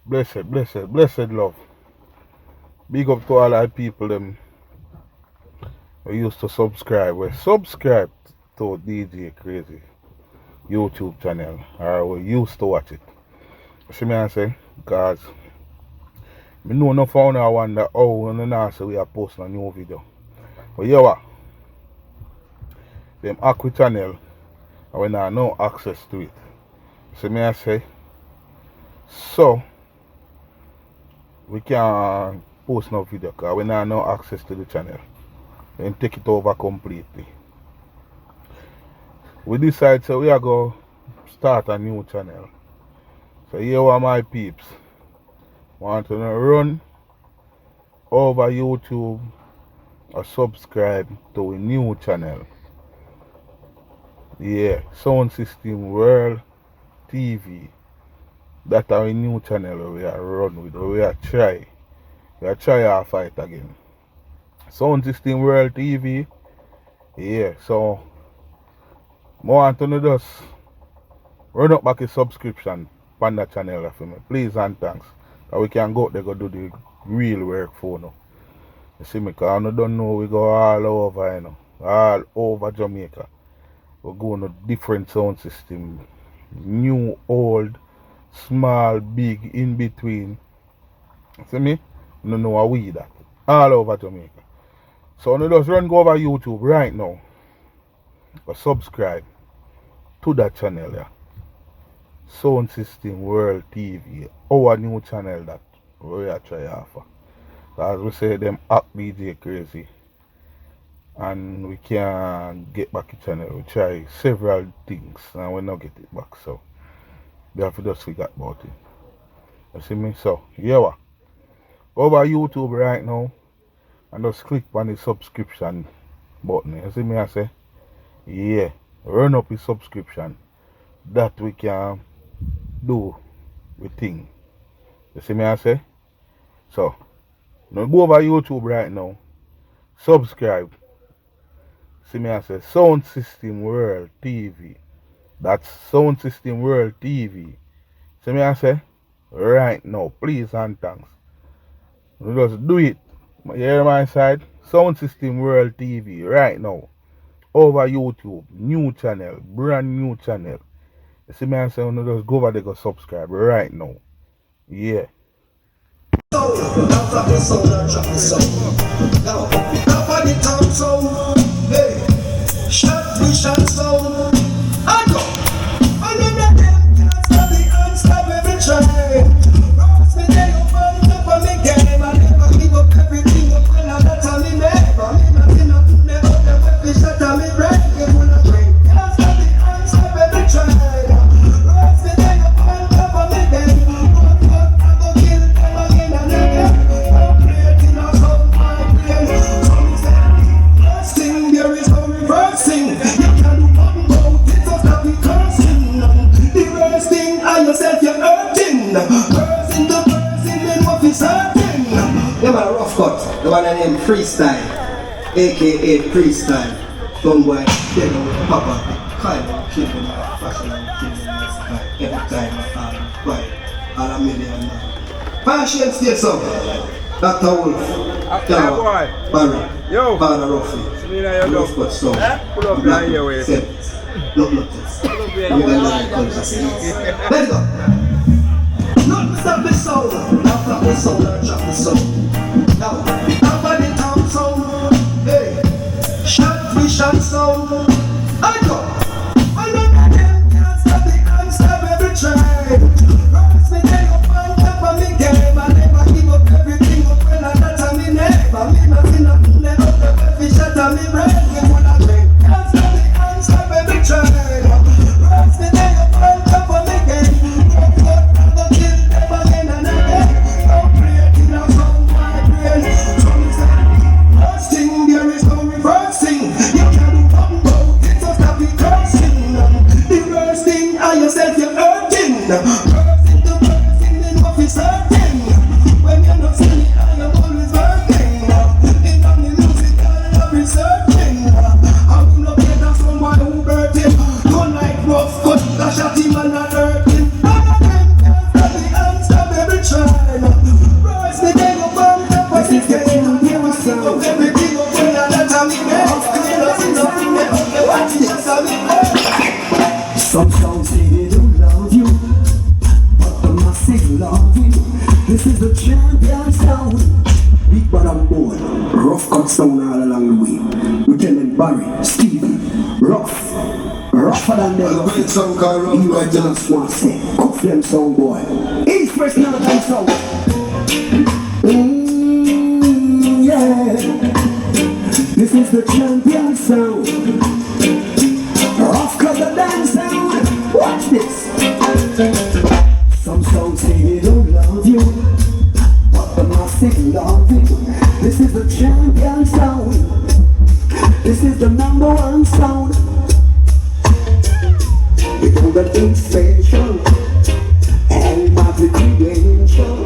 blessed love. Big up to all our people them we used to subscribe. We subscribe to DJ Crazy YouTube channel or we used to watch it. See me I say? Because me know no found I wonder how and now say we are posting a new video. But yeah what? Them Aqua channel and we now no access to it. See me I say? So we can't post no video because we now no access to the channel. Then take it over completely. We decide so we are going to start a new channel. So here are my peeps. Want to run over YouTube or subscribe to a new channel. Yeah, Sound System World TV. That's our new channel we are run with. We are try our fight again. Sound System World TV. Yeah, so more want to just run up back a subscription on that channel for me. Please and thanks. So we can go there go do the real work for now. You see me, because I don't know we go all over, you know. All over Jamaica. We go on a different sound system. New, old, small, big, in between. See me? You don't know how we that. All over Jamaica. So you just run go over YouTube right now. But subscribe to that channel, yeah. Sound System World TV. Our new channel that we are trying offer. As we say them act DJ Crazy. And we can get back the channel. We try several things and we not get it back. So we have to just forget about it. You see me? So yeah what? Go over YouTube right now and just click on the subscription button. You see me I say? Yeah. Run up the subscription. That we can do with thing. You see me I say? So now go over YouTube right now. Subscribe. See me I say Sound System World TV. That's Sound System World TV. See me I say? Right now. Please and thanks. You just do it. You hear my side? Sound System World TV right now. Over YouTube. New channel. Brand new channel. You see me I say? You just go over there go subscribe right now. Yeah. Ruffcut, the one named Freestyle, aka Freestyle. Don't boy, they know Papa, kind of keeping my fashion and keeping my style every time right, all a million man. Patience there, so Dr. Wolf, Chappa, Barry, Father Ruffy, Ruffcut, so Black, Set, not notice. Let's go. Not stop the sound, not stop the sound, not drop the sound. Now, up on the town sound, hey, shot we shot sound. I go, I know that them can't stop it, can't stop every try. Rise me day up on top of me game, I never give up everything up when I not on me never. Me nothing up, never up every shot on me brain. Me wanna drink, can't stop it, can't stop every try. Rise me day up on top of me game. First thing, there is no reversing. You can't do along the way. Lieutenant Barry, Stephen, rougher than them. You are just one say, cuff them sound boy. Each person out and sound. Yeah. This is the champion sound. Ruffcut the dance sound. Watch this. Some songs say they don't love you, but the massive love you. This is the champion sound. This is the #1 sound. We know that it's special and magic credential.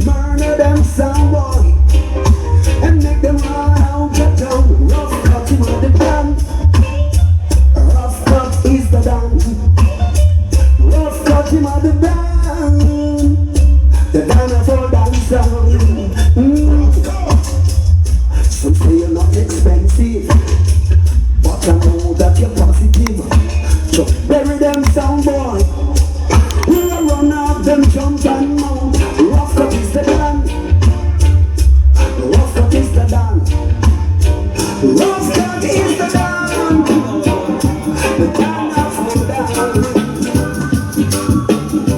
Murder them sound boy and make them run out the town. Ruffcut him at the gun. Ruffcut is the dance. Ruffcut him at the band. The dinosaur dancer. Some say you're not expensive, but I know that you're positive. So bury them sound boy. We'll run off them jump and mount. Ruffcut is the dan. Ruffcut is the dan. Ruffcut is the dan. The dan of the dan.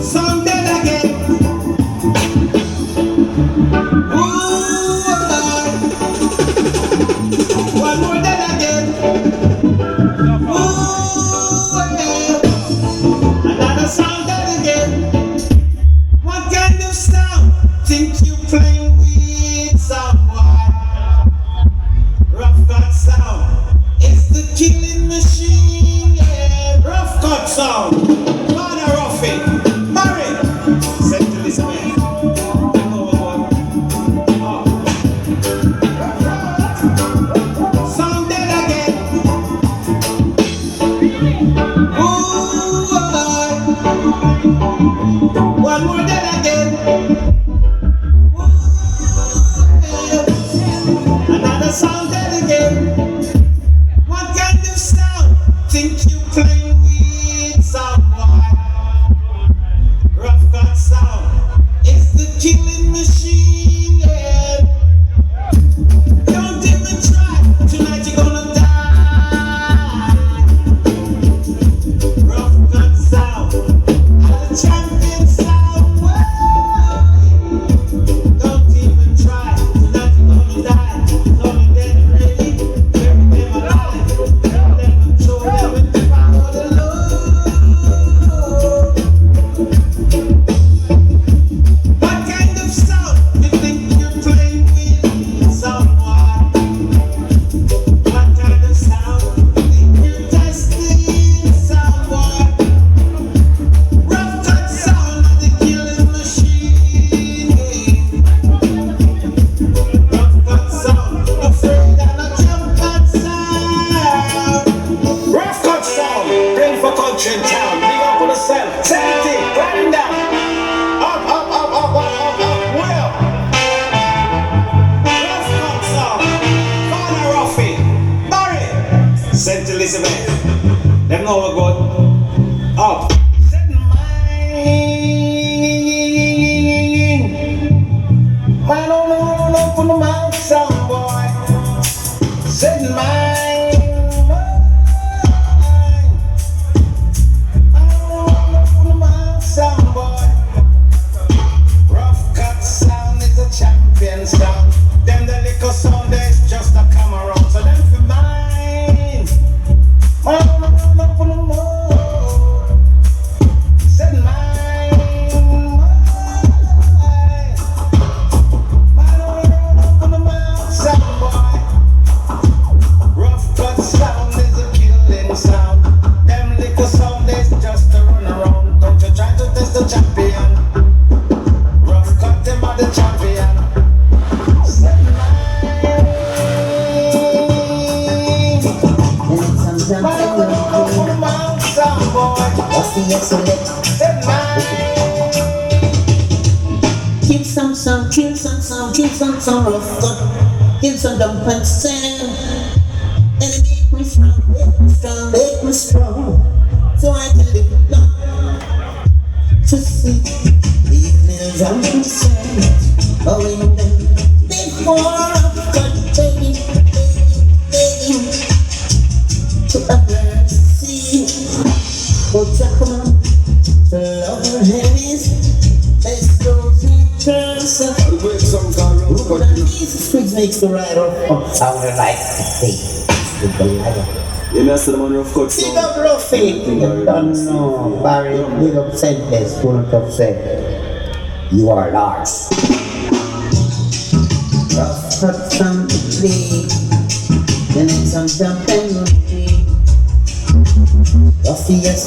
Sound dead again. One more dead again. Another sound dead again. What kind of sound? Think you playing with someone? Ruffcut sound. It's the killing machine. Yeah. Ruffcut sound. Father Ruffy. Married. Said to this man. Sound dead again. One more dead again. Another sound dead again. What kind of sound? Think you playing with someone? Ruffcut sound. It's the killing machine. Yeah. Don't even try. Tonight you're gonna die. Ruffcut sound. The champion sound. Whoa. Don't even try. Tonight you're gonna die. It's only dead and ready. Bury them alive. Let them show them and follow the Lord. What kind of sound you think you're playing with someone? What kind of sound you think you're testing someone? Ruffcut sound of the killing machine. Ruffcut sound, afraid and a Chappa sound. Ruffcut sound, playing for country and town. Big up on the cell, 70, climbing down. Up, up, up, up, up, up, up, well. Ruffcut sound, Father Ruffy, Barry, St. Elizabeth. Them know we're good. Up. Set mine. I don't know for the mouth sound boy. Set mine. I don't know for the mouth sound boy. Ruffcut sound is a champion sound. Them the liquor sound there's just a come around. So them for mine. I don't know for the mouth. Set mine. I don't know for the mouth sound boy. Ruffcut sound is a killing sound. Them liquor sound is just a run around. Don't you try to test the champion. Ruffcut them are the champion. Set mine. I don't know for the mouth sound boy. Set mine. Kill some sound, kill some sound, kill some sound, Ruffcut. Kill some dump and sound. And it make me strong, make me strong, make me strong. So I can live long to see the evenings and the sun. Oh, in them before Ruffcut, baby, baby. Jesus Spriggs makes the ride up sound like the thing. With the lion. You know, the man Ruffcut Big sound. up Ruffy. You don't know. Barry, big up Sentence. Couldn't have said. You are Lars. Ruffcut sound to play. Then it's some jump and routine. Ruffy, yes,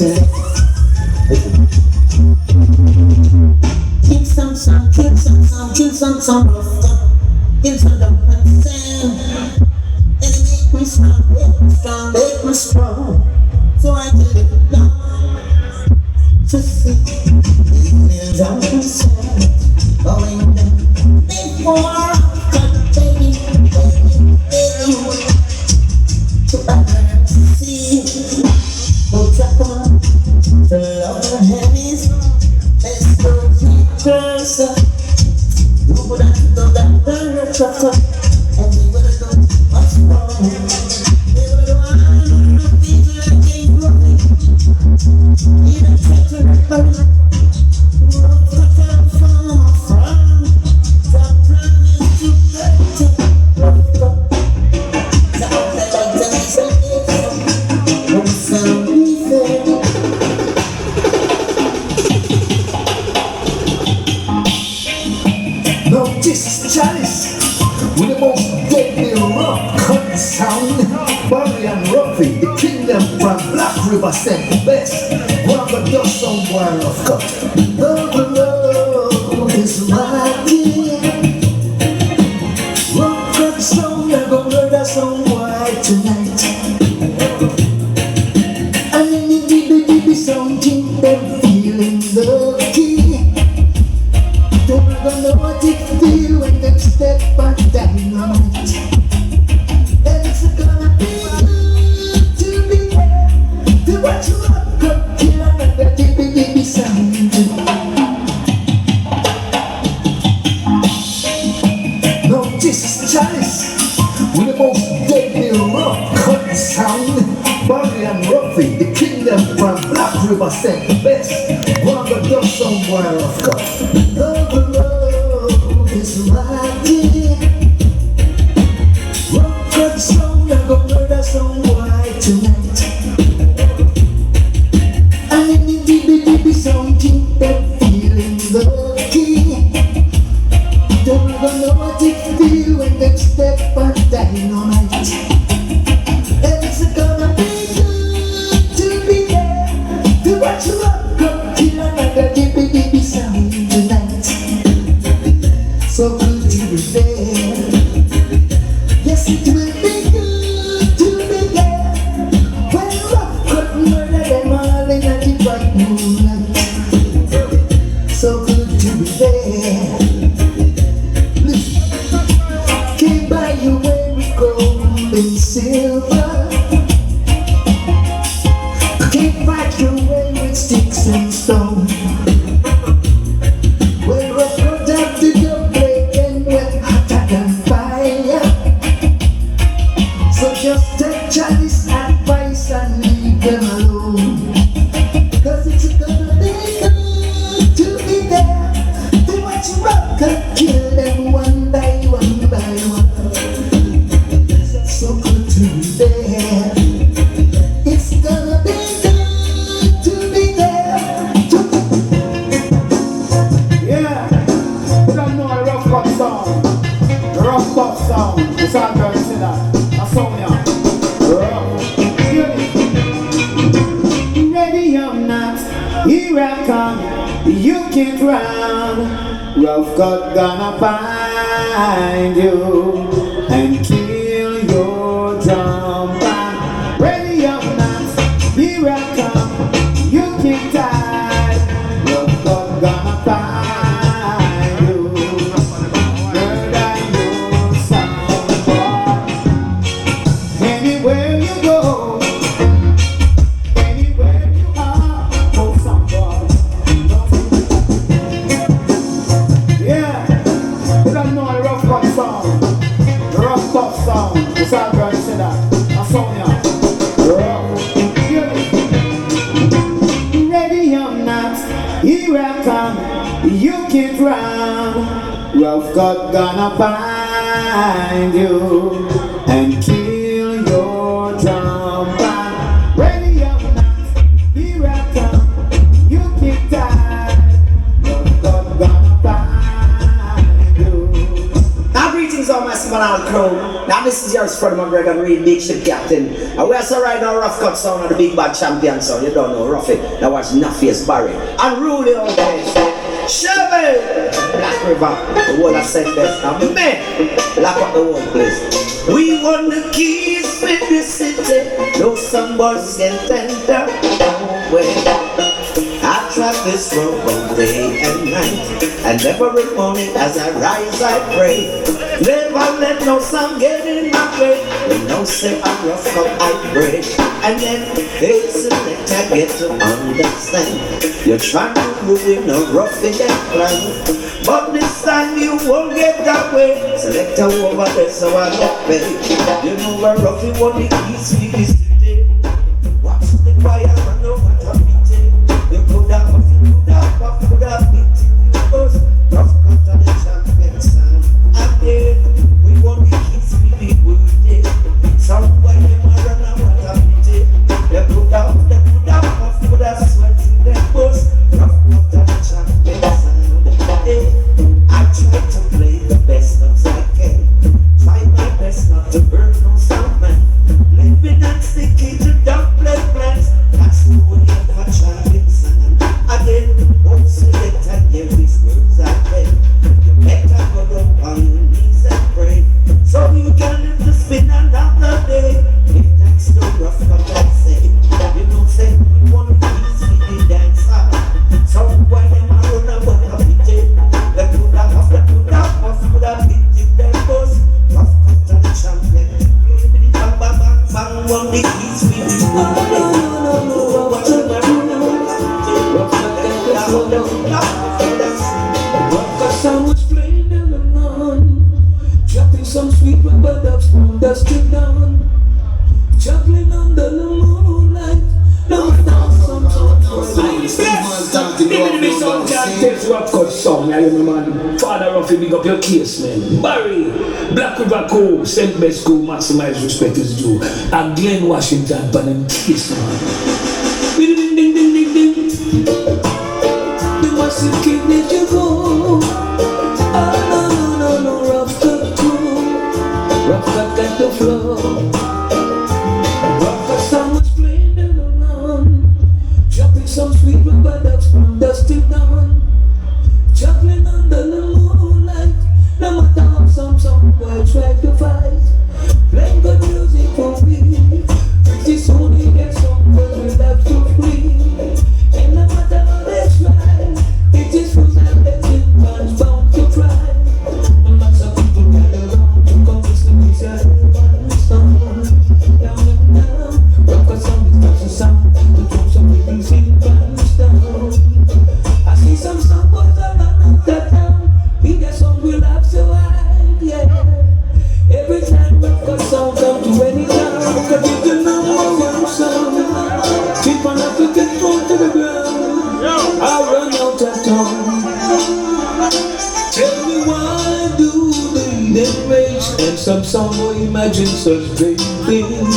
kill some sound, kill some sound, kill some sound. Ruffcut. Kill some jump and sound. Make me strong, make me strong, make me strong. So I can live it down. To see these millions of concerns going down. Before I got baby. To others see. Oh, Chappa, the Lord heavies. Let's go closer. You would have to go down the Chappa. And we would have done what's wrong. We would have won the people that came from me. Even tried to recover. Ruffcut and from. The promise to protect Ruffcut. The outside like the isolation. Don't sound fair. No, this is Chalice. With the most deadly Ruffcut sound, Barry and Ruffy, the kingdom from Black River sent the best. One of the somewhere Ruffcut. The road is rocking. Ruffcut sound, I'm gonna murder somewhere tonight. And in the DB sound, keep them feeling lucky. Don't know what it feel when they step back dynamite. And it's gonna be good to be there to watch you Ruffcut kill another DB sound. No, this is Chalice with the most deadly Ruffcut sound. Barry and Ruffy, the kingdom from Black River sent the best. One of the done somewhere Ruffcut. The road is rocking. Ruffcut sound, I'm gonna murder somewhere tonight. And in the DB sound, keep them feeling lucky. Don't know what it feel when they step on dynamite. And it's gonna be good to be there to watch you Ruffcut kill another DB sound tonight. So good to be there. Yes, it will be good to be there when Ruffcut murder them all in the bright moonlight. So good to be there. Listen, can't buy you when we gold and silver. Can't fight your way with sticks and stones. When Ruffcut have to go break and we're hotter than fire. So just take Chalice advice and leave them alone. Cause it's gonna be good to be there to watch Ruffcut kill them one by one by one. So good to be there. It's gonna be good to be there. Yeah, you don't know a Ruffcut sound. The Ruffcut sound. The sound girl say that. I saw ya. Ready or not, here I come. You can't run. Ruffcut gonna find you and kill your drum band. Ready or not, here I come. You can't die. Ruffcut gonna find you. Murder your sound boy. Anywhere you go, anywhere you are, oh sound boy. Yeah, you don't know the Ruffcut sound. The Ruffcut sound. The sound girl say that. I saw ya. Ready or not, here I come. You can't run. Ruffcut gonna find find you and kill your drum band. Ready or not, be right down. You keep tight, no God gonna find you. Now greetings all my Simon crew. Now this is yours from McGregor Reed, big ship captain. And we are so right now Ruffcut sound of the big bad champion sound. You don't know Ruffy. Now watch Naffius Barry. And Rudy out there. Chappa! Black River, the whole of St. Beth. Now man, lock up the whole place. We want the keys with the city. No some boys can enter away. I track this road all day and night, and every morning as I rise I pray. Never let no sun get in my way. When no say I'm rough up I pray. And then hey selector get to understand. You're trying to move in a rough in that plan, but this time you won't get that way. Selector over there so I don't pay. You know where rough you want the keys we is today. Watch the choir and know what I'm beating. You could have beat because Ruffcut and the champion sound. And then we want the kids to be good. Somewhere they might run out what I'm beating. They could have sweat in their bus. Ruffcut and the champion sound. I try to play the best of I can. Try my best not to burn no sound man. Living and sticking to dark plans. That's the way of a champion sound. Again, won't select and give these words I play. You better go down on your knees and pray, so you can live to spin another day. If that's the Ruffcut I say, you know say you want to please me the dancer. So why them a run a walk a bit? They could have beat them boss. Ruffcut and the champion. Bang bang bang bang, one the keys we do. Ruffcut sound was playing in the lawn, dropping some sweet rubber dubs from dusk till dawn, juggling under the moonlight. Now I dance some give me some takes Ruffcut song, I remember man. Father Ruffy, big up your case, man. Barry, Black River Co, St. Best Co, maximize respect is due. And Glen Washington, but them case, man. Ding ding ding ding ding ding. The massive king need you go. Oh no, Ruffcut crew. Ruffcut got the flow. Ruffcut sound was playing in the lawn, dropping some sweet rubber dubs from dusk till dawn, juggling under the moonlight. No matter how some boy try to fight, playing good music for me. Pretty soon he gets some boys will have to free. And no matter how they try, it is for them that it man's bound to try. No matter people gather around to come listen to say one song. Down, Ruffcut sound is just a sound. The drums are making sing bands down. I see some boys are not that down. We get some will have to hide, yeah. Every time Ruffcut sound come to any town, Ruffcut is the #1 sound. Keep on up to get thrown to the ground. I run out of town. Tell me why do they enrage? And some song will imagine such great things.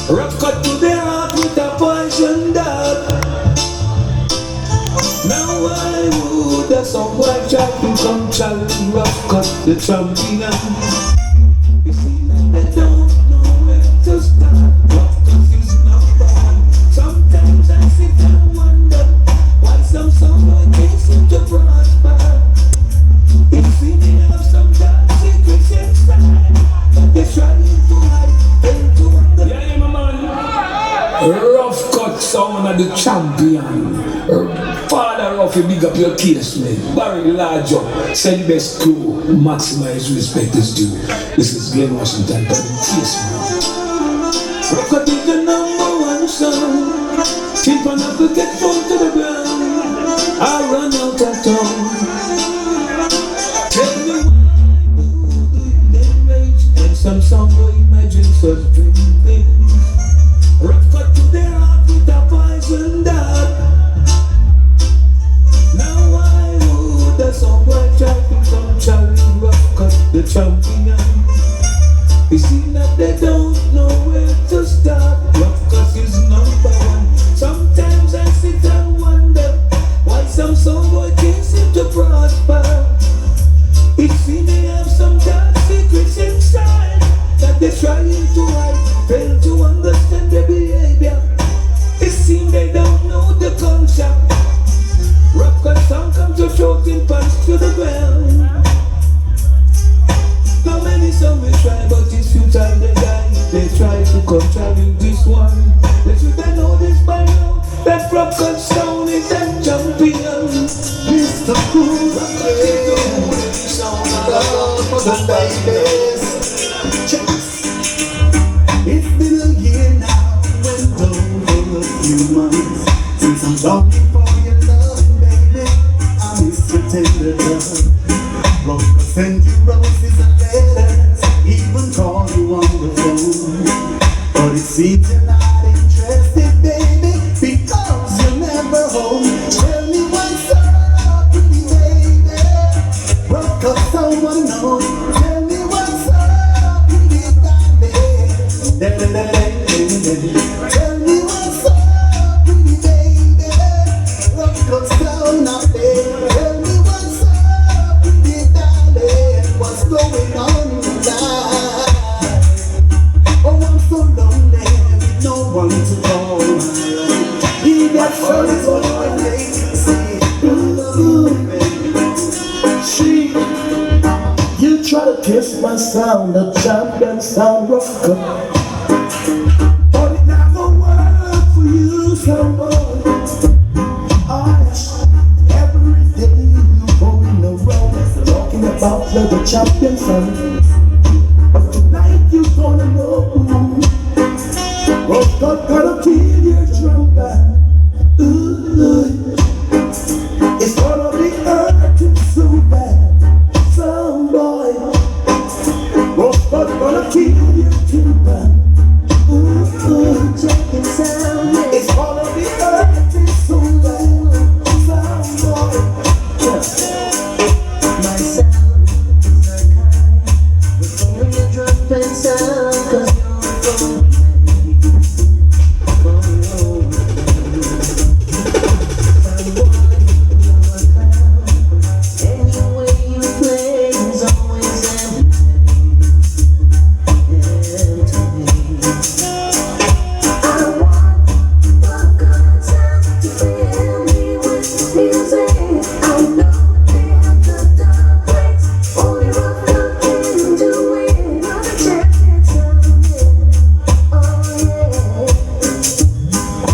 Ruffcut to their heart with a poison dart. Now why would a song boy try to come challenge Ruffcut the champion? You see that they don't know where to start. Ruffcut is #1. Sometimes I sit and wonder why some song boy can't seem to prosper. It seems they have some dark secrets inside. They're trying to hide and to wonder. Yeah, my man. Ruffcut sound of the champion. Father Ruffy, big up your case, man. Barry large up, St. Best crew, maximize respect is due. This is Glen Washington, but the case, man. Ruffcut is the #1 song. Keep on up to get thrown to the ground. I run out of town. Tell me why do they enrage? And some song will imagine such great things. Ruffcut to their heart with a poison dart. Now why would the song boy try to come challenge Ruffcut the champion? They try to control this one. They should know this by now. That Ruffcut sound is them champion. Mr. Cool, for the babies. It's been a year now, went over a few months since I'm longing for your love, baby. I miss your tender love. Ruffcut send you roses and letters, even call you on the phone. But it seems you're not interested, baby, because you're never home. Tell me what's up, pretty baby. Ruffcut, someone knows. Tell me what's up, pretty darling. Tell me what's up, pretty baby. Ruffcut, sound out there. Tell me what's up, pretty darling. What's going on tonight? Oh, I'm so lonely with no one to call. He got first on my name. Say, she, you try to kiss my sound, the champion sound Ruffcut. But it never worked for you, someone. Every day you going around talking about the champion sound. But tonight you gonna know Ruffcut gonna kill your trumpet. It's gonna be hurting so bad, some boy. Ruffcut gonna kill your trumpet. It's gonna be hurting so bad, some boy. My sound is archived with only a trumpet sound, 'cause you're any way you play is always empty. I want Ruffcut sound to fill me with music. I know they have the dark place, only Ruffcut can do it. You're the champion sound, yeah. Oh yeah.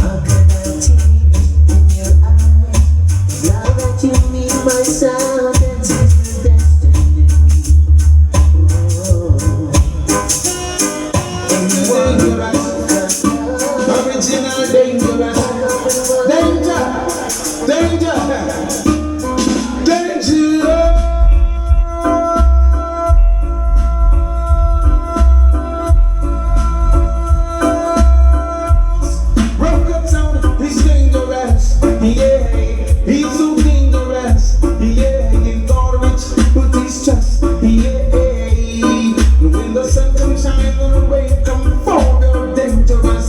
Crocodile tears in your eyes. Now that you meet my sound, that's your destiny. Original dangerous. Danger, danger, danger. Ruffcut sound is dangerous. Yeah, he's so dangerous. Yeah, he got rich, but he's just. Yeah, when the sun comes shining on the way, come forward, dangerous.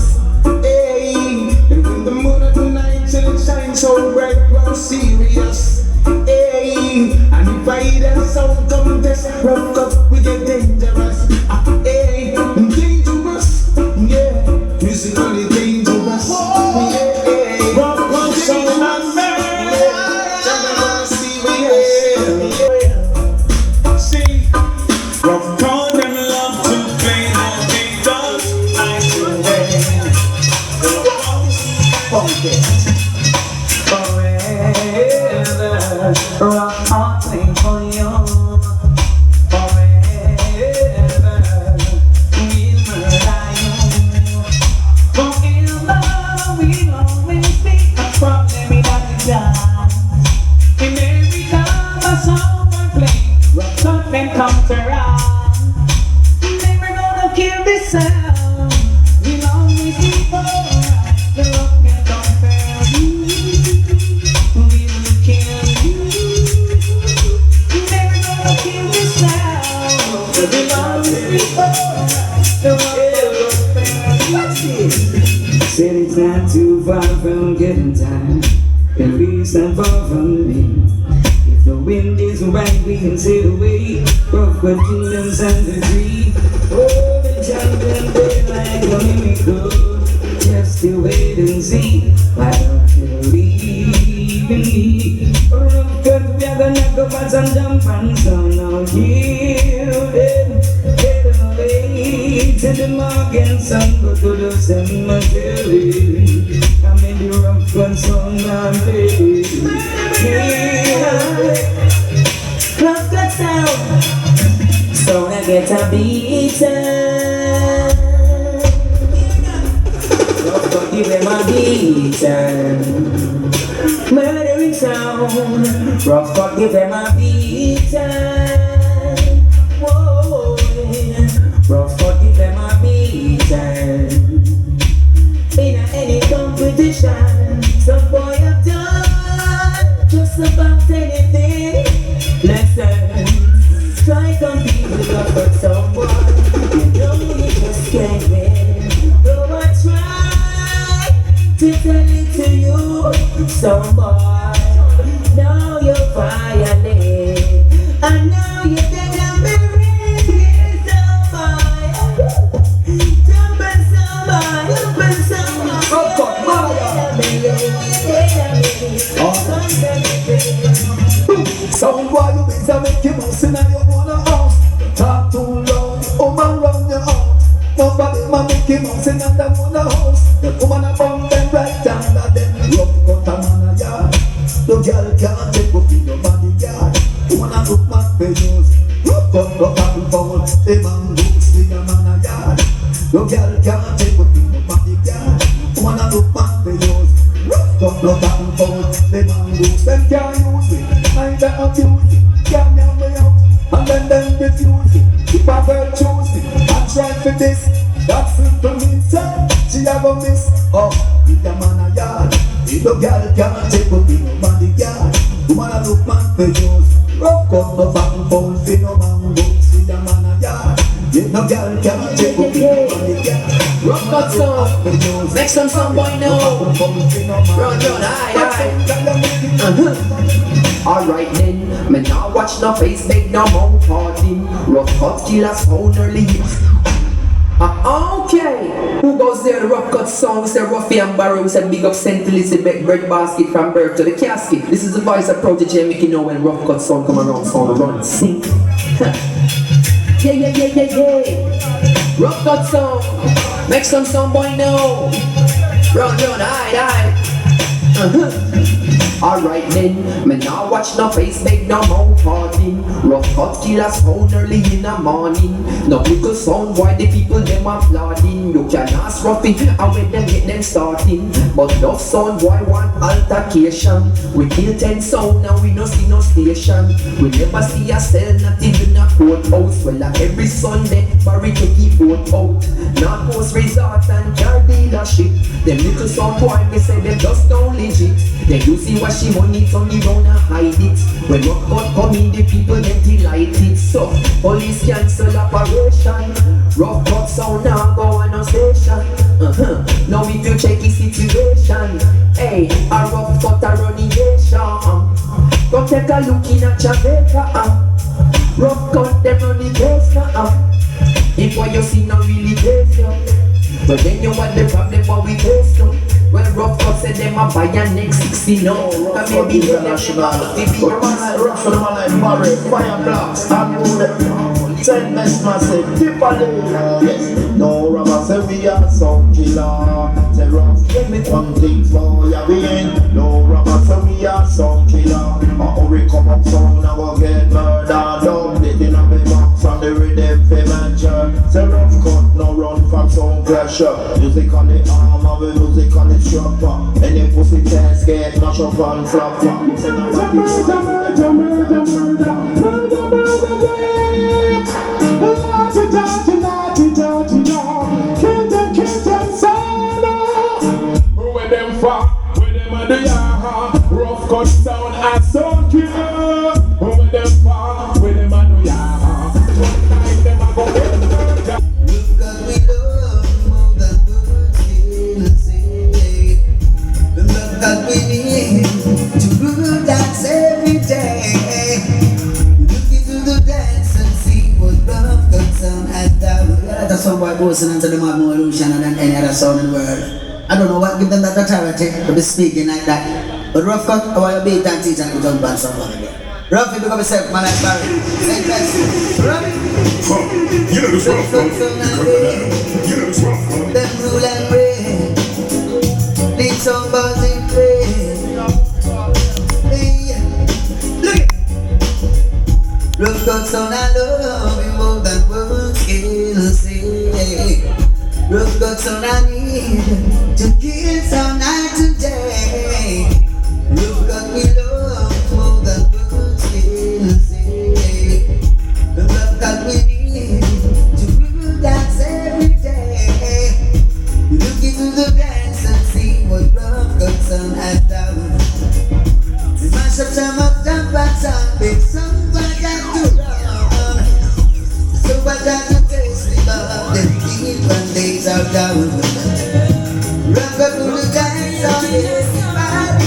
Hey, and when the moon at night shines so bright, well serious. Hey, and if I hear that sound come test, Ruffcut, we get dangerous. Hey, dangerous. Yeah, musically dangerous. Yeah, Ruffcut sound and man. See, Ruffcut them love to play the guitars. I do forever, Ruffcut playing for you. Forever, we'll murder you. Forever, we'll always be a problem in our dance. And every time a song I play, Ruffcut then comes around. Never gonna kill this sound. We'll always be alright. The Ruffcut don't fail you. We will kill you. Never gonna kill this sound. We'll always be alright. The Ruffcut don't fail you. Said it's not too far from getting time. At least not far from me. If the wind is right, we can sail away. Ruffcut kingdoms and the tree. Oh, the champion day like a miracle. Just to wait and see. Why don't you believe in me? Ruffcut, we are gonna go for some jump and some now kill them. Get away to the market. against and go to the cemetery. I'm in the Ruffcut song and play. Ruffcut sound. So I get a beaten. Ruffcut give them a beaten. Murdering sound. Ruffcut give them a beaten. Whoa. Ruffcut give them a beaten. In any competition, some boy have done just about anything. Listen, try compete with Ruffcut someone. You know you just can't win. Though I try to tell it to you, some boy, now you're violent. And now you're dead and buried. Some boy, jumping somebody, jumping somebody. Ruffcut, Sound boy, you better make your mouse in your own house. Talk too loud, man run your house. Nobody man make your mouse in their own house. The woman a bump them right under them. Ruffcut a man a yard. The girl can't take up in your bodyguard. Woman a look back for yours. Ruffcut go back and forward. The man looks in your man a yard. The girl can't take up in your bodyguard. Woman a look back for yours. Ruffcut go back and forward. The man looks them can't use it. Neither abuse it, can't me out, and then refuse it. If a girl choose it, I try for this. That simple means she have a miss. Oh, if the man a yard, if the girl can't take up in no bodyguard, woman a look man for yours. Ruffcut no back and forth, fi no man books, if the man a yard, if no girl can't take up in no bodyguard. Ruffcut song. Make some boy now. Run, high. Alright then, me now watch no face, beg no mouth harden. Ruffcut killer sound early. Okay, who goes there? The Ruffcut song, we say Ruffy and Barrow, we say big up St. Elizabeth, bread basket from birth to the casket. This is the voice of Protege, make you know when Ruffcut song come around, sound run, sing. Yeah. Ruffcut song, make some boy know. Run, hide. Alright then, me now watch no face, beg no mouth harden. Ruffcut killer sound early in the morning. No little sound boy, the people them applauding. You can ask Ruffy, and when them get them starting. But no sound boy want altercation. We kill 10 sound and we no see no station. We never see a cell, not even a courthouse. Well, every Sunday, Barry to keep boat out. North Coast Resort and car dealership. Them little sound boy, me say them just don't legit. Then you see what she money turn it down and hide it. When Ruffcut come in, the people them delighted. So, police cancel operation. Ruffcut sound now go on no station. Now if you check the situation, hey, a Ruffcut a running nation. Go take a look in at Jamaica. Ruffcut them running nation. If what you see no really taste you, but then you want the problem what we taste you. Well, Ruffcut said them a buy a next 60 now. Ruffcut International. Ruffcut man like Barry, Fire Blocks, and Wood. Send best massive, Tipperley. Yes, no rubber say we are some killer. Say rough, give me one thing for ya we ain't. No rubber say we are some killer. We come up sound and go get murdered. Down the dinner me back from the rhythm for mansion. Say Ruffcut no run from soundclash. Music on the arm of the music on the chopper. Any pussy test get mash up and flop. Say nobody where them far, where them a the yaha. Ruffcut sound and sound killer. Where them far, where them a the yaha. One time them a go get murder. Because we love more than words can say. The love that we need to good dance every day. Look into the dance and see what Ruffcut sound has done. That's how boy goes into the more illusion than any other sound in the world. I don't know what give them that authority to be speaking like that. But Ruffcut, I want to be that teacher and jump on someone again. Ruffy, look up yourself, man, like Barry. Say best. Ruffy. You know this rough, You know this rough. them rule and break. Need somebody pray. Hey, look it. Ruffcut sound, I love you more than words can say. Ruffcut sound, I need to kill some night today. Ruffcut we love more than words can say. The love that we need to rule dance every day. Look into the dance and see what Ruffcut sound has done. We mash up some of them bats and make some bad to run. So bad to taste me, but them keep when days are down. Ruffcut to the dance on this bad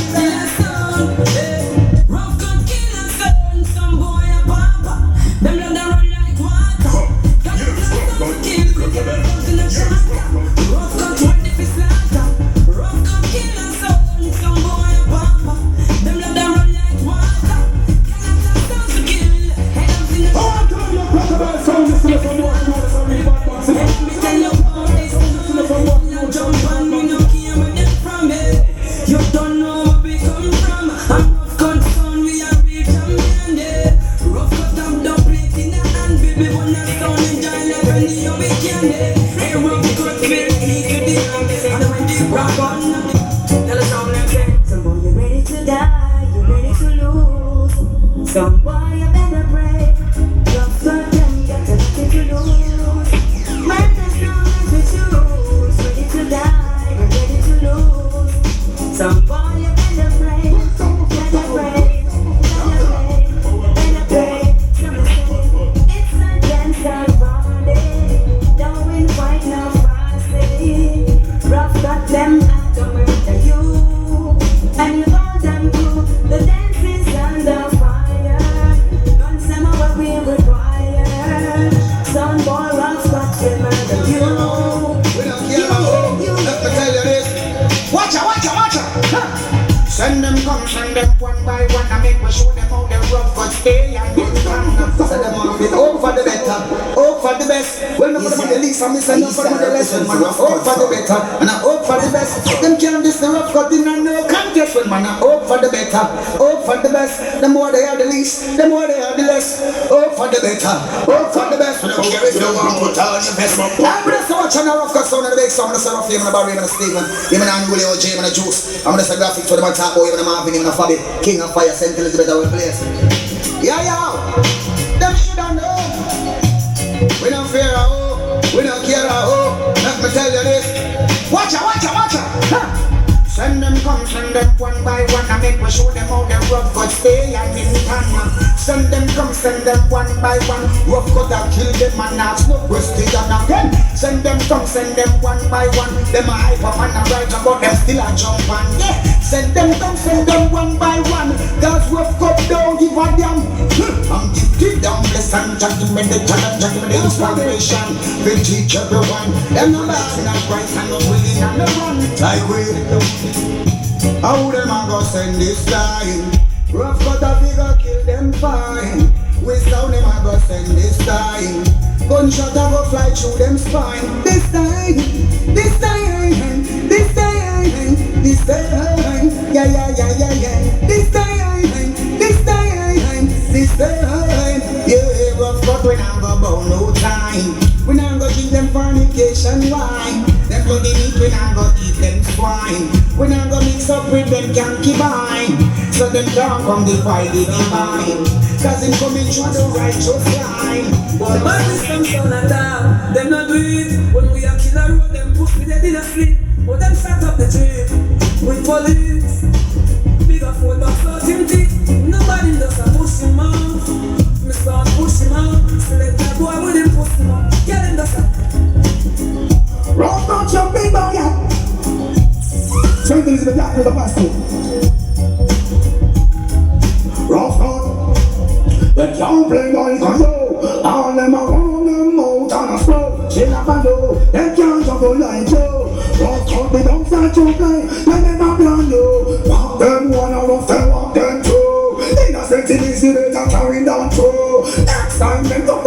Ruffcut kill and sound, some boy a papa. Them let them run like water. Got the blast of kill, we get them out in the shatter. Ruffcut when if it's slaughter. Ruffcut kill and sound, some boy a papa. Them let them run like water. Got the blast of kill, head up in the shatter. Let me tell you how they sound. Now jump on me, no care where them from. You don't know where we come from. I'm Ruffcut sound, we are real champion. Ruffcut have the plate in the hand, baby. When I sound enjoy like any of we can. Hey, Ruffcut make me to the hand, and when they rock on, tell us how them say. Some boy you ready to die, you ready to lose. Some boy you better pray. Ruffcut them got nothing to lose. Man, there's no to choose. Ready to die, we're ready to lose. Some boy you better pray. Better pray, better pray, better pray. Some say it's a dancehall party. Doing white now fancy. Ruffcut them out to murder you. And you all them too. The dance is under fire. Guns them are what we require. Some boy Ruffcut will murder you. We don't care about who. Let me tell you this. Watch out, watch out, watch out. Huh. Send them come, send them one by one. I make me show them how they Ruffcut stay and get down. Send them off it. Hope for the better, hope for the best. Well, no for the least, I'm sending for the lesson. Man, I hope for the better, and I hope for the best. Them can't diss the Ruffcut in no contest. When man, I hope for the better, hope for the best. The more they are, the least. The more they are, the less. Hope for the better, hope for the best. We don't care if you don't want to put all your best. I'm gonna say watch on the Ruffcut sound of the big sound. I'm gonna say Ruffy, I'm gonna Barry, I'm gonna Steven, I'm gonna Anguli, OJ, I'm gonna Juice. I'm gonna say Graphic to the man top boy, I'm gonna Marvin, I'm gonna Fabi, King of Fire, St. Elizabeth, our place. Yeah, yeah. Them shoulda know. We don't fear a hoe, we don't care a hoe. Let me tell you this. Watch out, watch out, watch out. Huh. Send them come, send them one by one. I make me show them how the Ruffcut stay and in Tanya. Send them come, send them one by one. Ruffcut a kill them and ask no question again. Send them come, send them one by one. Them a hype up and a right about them still a jump on. Yeah. Send them come, send them one by one. Cause Ruffcut don't give a damn. I'm gifted, I'm blessed and judgment, the challenge, judgment, the inspiration. We teach everyone. Them no lies, not right and not willing and no run. Like we how them a go send this time? Ruffcut a figure kill them fine. We sound them a go send this time. Gunshot a go fly through them spine. This time, this time, this time, this time. Yeah, yeah, yeah, yeah, yeah. This time, this time, this time. Yeah, Ruffcut we not go bout no time. We not go give them fornication wine. Them bloody meat we not go eat them swine. We not go mix up with them concubine. So them can't come defy the divine. Cause him coming through the righteous line. The body some sound at all. Them not do it. When we are kill a road, them push me dead in a sleep. But them start up the trip with police. Big a fold back out him teeth. Nobody does a push him out. Me start push him out. Select that boy with him push him out. Get him does a Ruffcut your big boy, yeah. St. Elizabeth, that with the pastor. Ruffcut, they can't play like a show. All them around them out on a slow. She have a do, they can't juggle like you. Ruffcut, they don't start to play, they never plan you. Walk them one, I rough them, walk them two. Innocent in this, they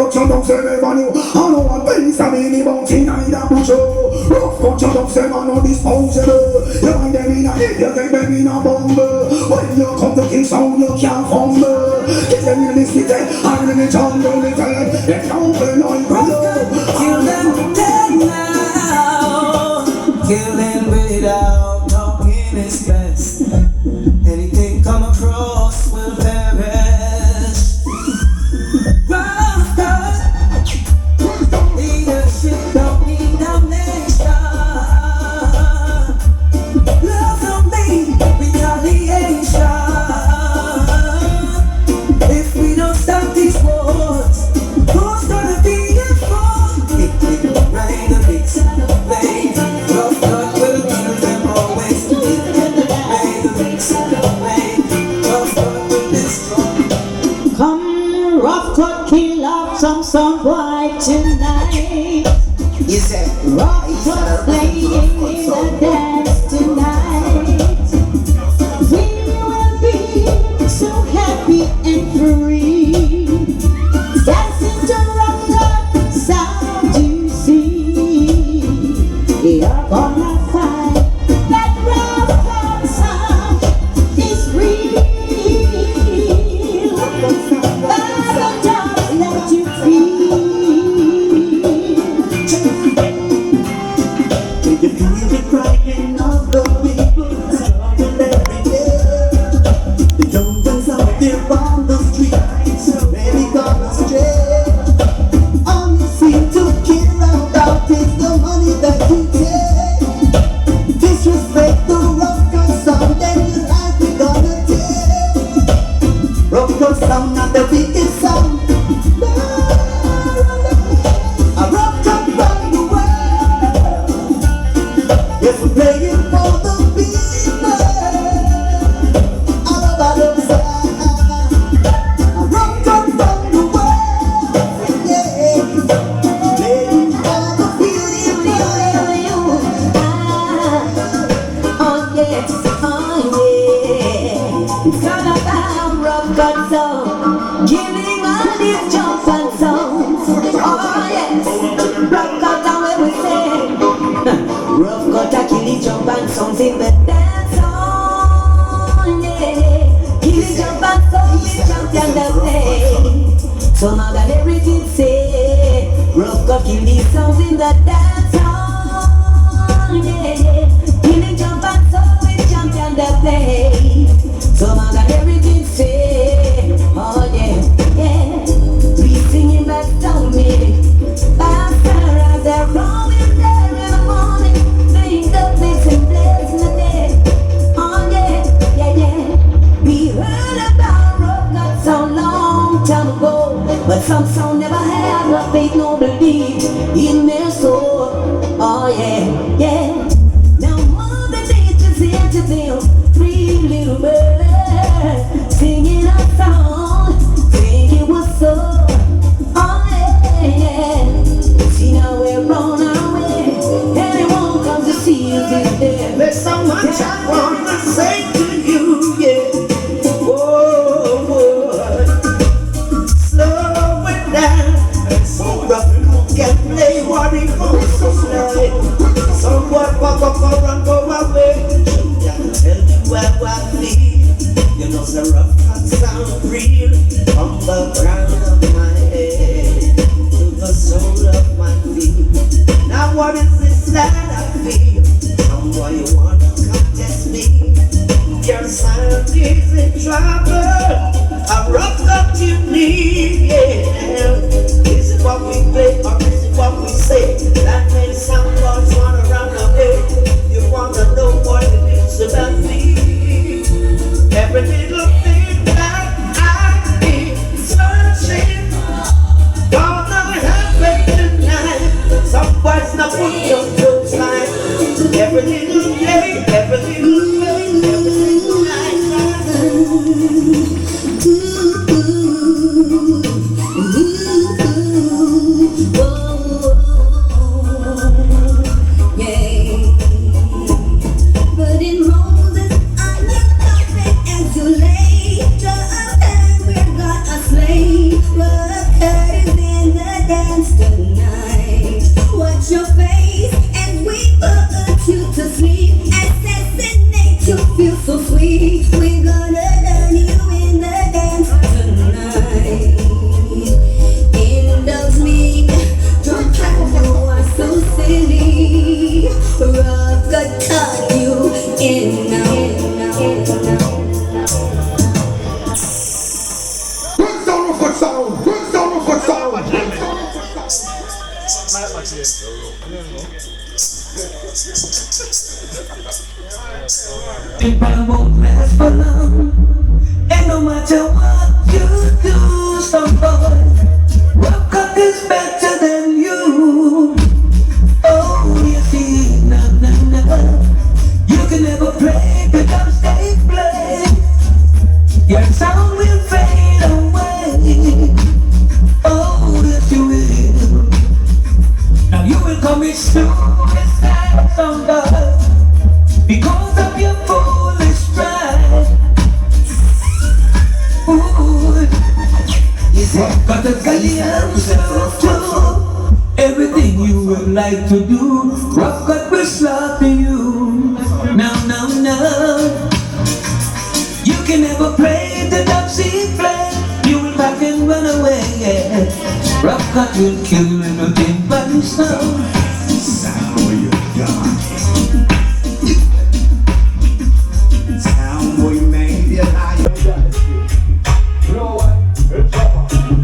Ruffcut, you don't say never knew. I know one place I mean about in a bush. Ruffcut, you don't say man no disposable. You find them in a hit, you take them in a bumble. When you come to kill sound, you can't fumble. Get them in the city, and in the jungle, they tell them they can't play like you. Kill them dead now. Kill them without talking is best. Anything come across will perish. Ruffcut, leadership don't need damnation. Love don't need retaliation. If we don't stop these wars, who's gonna be informed? Right the mix, baby. Ruffcut will kill them always. Right the mix, baby. Ruffcut will destroy. Come, Ruffcut, kill off some boy tonight. You said, Ruffcut playing in the dance tonight. We will be so happy and free. Dancing to Ruffcut sound you see. You're gonna find that Ruffcut sound is real. I'll just let you feel. Did you feel the crying of the people struggling every day? The young ones out there on the streets, ready gone astray. All you seem to care about is the money that you take. Disrespect the Ruffcut sound, then your life we gonna take. Ruffcut sound, not the biggest sound. A Ruffcut from the world. Yes, we're playing for the people all over the side. A Ruffcut from the world, yeah. Playing for the people. Oh yeah, it's all about Ruffcut song, giving all these jumps and songs. Oh yes, Ruffcut and where we say, Ruffcut a kill the jump and songs in the dance hall. Yeah, kill the jump and songs, the champion that play. So now that everything say, Ruffcut kill the songs in the dance hall. Yeah, kill the jump and songs, the champion that play. So now that everything say, oh yeah, yeah. We singing back down me. After as they're rolling there in the morning, sing the mix and bless the day. Oh yeah, yeah, yeah. We heard about Ruffcut sound long time ago, but some sound never had no faith, no belief in their soul. Oh yeah, yeah. Now Mother Nature's here to them, three little birds singing a song, think it was so. Oh yeah, yeah. See now we're on our way, anyone comes to see us is there. there's so much I wanna say to you, yeah. Whoa, whoa. Slow it down, so Ruffcut can play what he wants to play. Someone pop up and go away. Tell me where I feel. You know the Ruffcut sound real. From the crown of my head to the sole of my feet. Now what is this that I feel? Why you wanna contest me? Your sound is in trouble. A Ruffcut you need, yeah. Is it what we play or is it what we say? That many soundboards wanna run away. You wanna know what it is about me? Every little thing that I need searching, gonna happen tonight. Somebody's not put your clothes line. Every little day, every little way, every single night. Ruffcut is in the It probably won't last for long. And no matter what you do, some boy, Ruffcut is better than you. Oh, you see, no. You can never play because they play. Your sound will fade away. Oh, yes you will. Now you will commit suicide someday because of your foolish pride. Ooh, you said, got a galleon self too. Everything you would like to do, Ruffcut will slaughter you. No. You can never play the top C flat. You will back and run away. Yeah. Ruffcut will kill you everything but his sound. Sound boy made it high. You know what? It's Chappa.